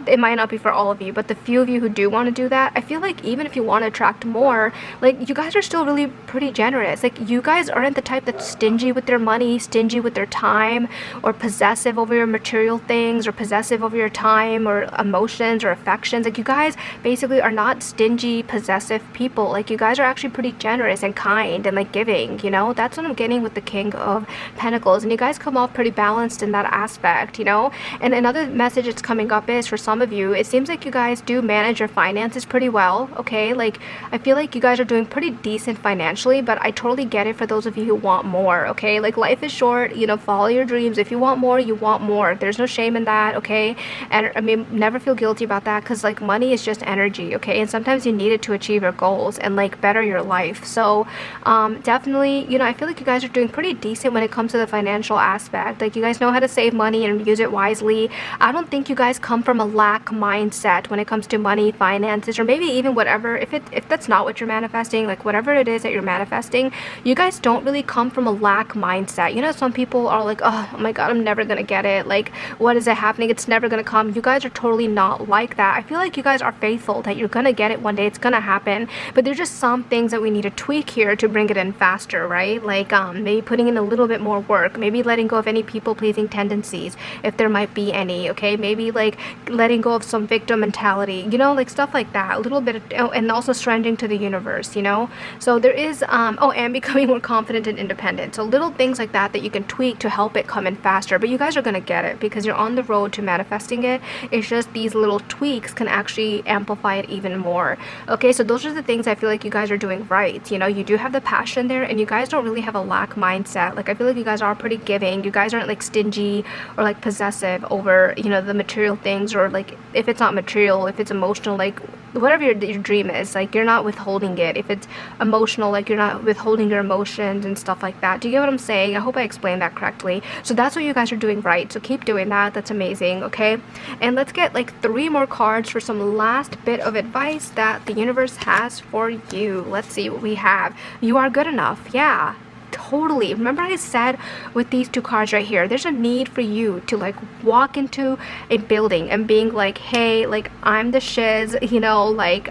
it might not be for all of you, but the few of you who do want to do that, I feel like even if you want to attract more, like, you guys are still really pretty generous. Like, you guys aren't the type that's stingy with their money, stingy with their time, or possessive over your material things, or possessive over your time or emotions or affections. Like, you guys basically are not stingy, possessive people. Like, you guys are actually pretty generous and kind and like giving, you know? That's what I'm getting with the King of Pentacles, and you guys come off pretty balanced in that aspect, you know? And another message that's coming up is for some some of you, it seems like you guys do manage your finances pretty well, okay? Like, I feel like you guys are doing pretty decent financially, but I totally get it for those of you who want more, okay? Like, life is short, you know, follow your dreams. If you want more, you want more. There's no shame in that, okay? And I mean, never feel guilty about that, because like money is just energy, okay? And sometimes you need it to achieve your goals and like better your life. So definitely, you know, I feel like you guys are doing pretty decent when it comes to the financial aspect. Like, you guys know how to save money and use it wisely. I don't think you guys come from a lack mindset when it comes to money, finances, or maybe even whatever. If that's not what you're manifesting, like whatever it is that you're manifesting, you guys don't really come from a lack mindset. You know, some people are like, oh my god, I'm never gonna get it, like what is it happening, it's never gonna come. You guys are totally not like that. I feel like you guys are faithful that you're gonna get it one day, it's gonna happen, but there's just some things that we need to tweak here to bring it in faster, right? Like maybe putting in a little bit more work, maybe letting go of any people-pleasing tendencies if there might be any, okay? Maybe like letting go of some victim mentality, you know, like stuff like that, a little bit of, oh, and also surrendering to the universe, you know? So there is oh, and becoming more confident and independent. So little things like that that you can tweak to help it come in faster, but you guys are gonna get it because you're on the road to manifesting it. It's just these little tweaks can actually amplify it even more, okay? So those are the things I feel like you guys are doing right. You know, you do have the passion there, and you guys don't really have a lack mindset. Like, I feel like you guys are pretty giving. You guys aren't like stingy or like possessive over, you know, the material things, or like if it's not material, if it's emotional, like whatever your dream is, like you're not withholding it. If it's emotional, like you're not withholding your emotions and stuff like that. Do you get what I'm saying? I hope I explained that correctly. So that's what you guys are doing right, so keep doing that. That's amazing, okay? And let's get like 3 more cards for some last bit of advice that the universe has for you. Let's see what we have. You are good enough. Yeah, totally. Remember I said with these 2 cards right here, there's a need for you to like walk into a building and being like, hey, like I'm the shiz, you know, like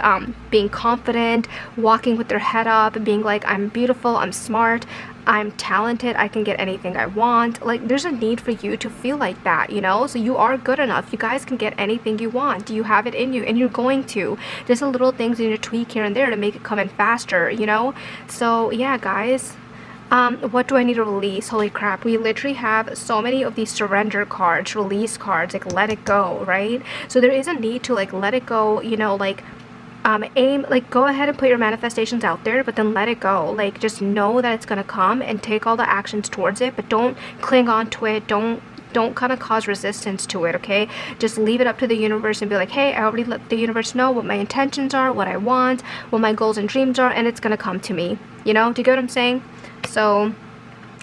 being confident, walking with their head up and being like, I'm beautiful, I'm smart, I'm talented, I can get anything I want. Like, there's a need for you to feel like that, you know? So you are good enough. You guys can get anything you want. You have it in you, and you're going to. Just a little things you need to tweak here and there to make it come in faster, you know? So yeah, guys. What do I need to release? Holy crap, we literally have so many of these surrender cards, release cards, like let it go, right? So there is a need to like let it go, you know, like aim, like go ahead and put your manifestations out there, but then let it go. Like, just know that it's gonna come and take all the actions towards it, but don't cling on to it. Don't kind of cause resistance to it, okay? Just leave it up to the universe and be like, hey, I already let the universe know what my intentions are, what I want, what my goals and dreams are, and it's gonna come to me, you know? Do you get what I'm saying? So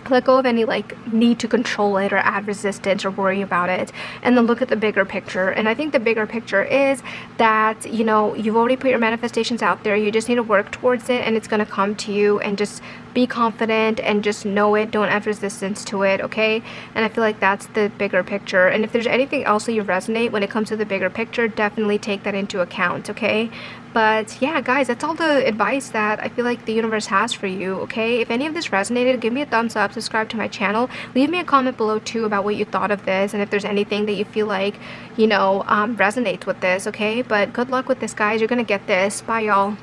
let go of any like need to control it or add resistance or worry about it, and then look at the bigger picture. And I think the bigger picture is that, you know, you've already put your manifestations out there. You just need to work towards it, and it's going to come to you. And just be confident and just know it. Don't add resistance to it, okay? And I feel like that's the bigger picture. And if there's anything else that you resonate when it comes to the bigger picture, definitely take that into account, okay? But yeah, guys, that's all the advice that I feel like the universe has for you, okay? If any of this resonated, give me a thumbs up, subscribe to my channel, leave me a comment below too about what you thought of this, and if there's anything that you feel like, you know, resonates with this, okay? But good luck with this, guys. You're gonna get this. Bye, y'all.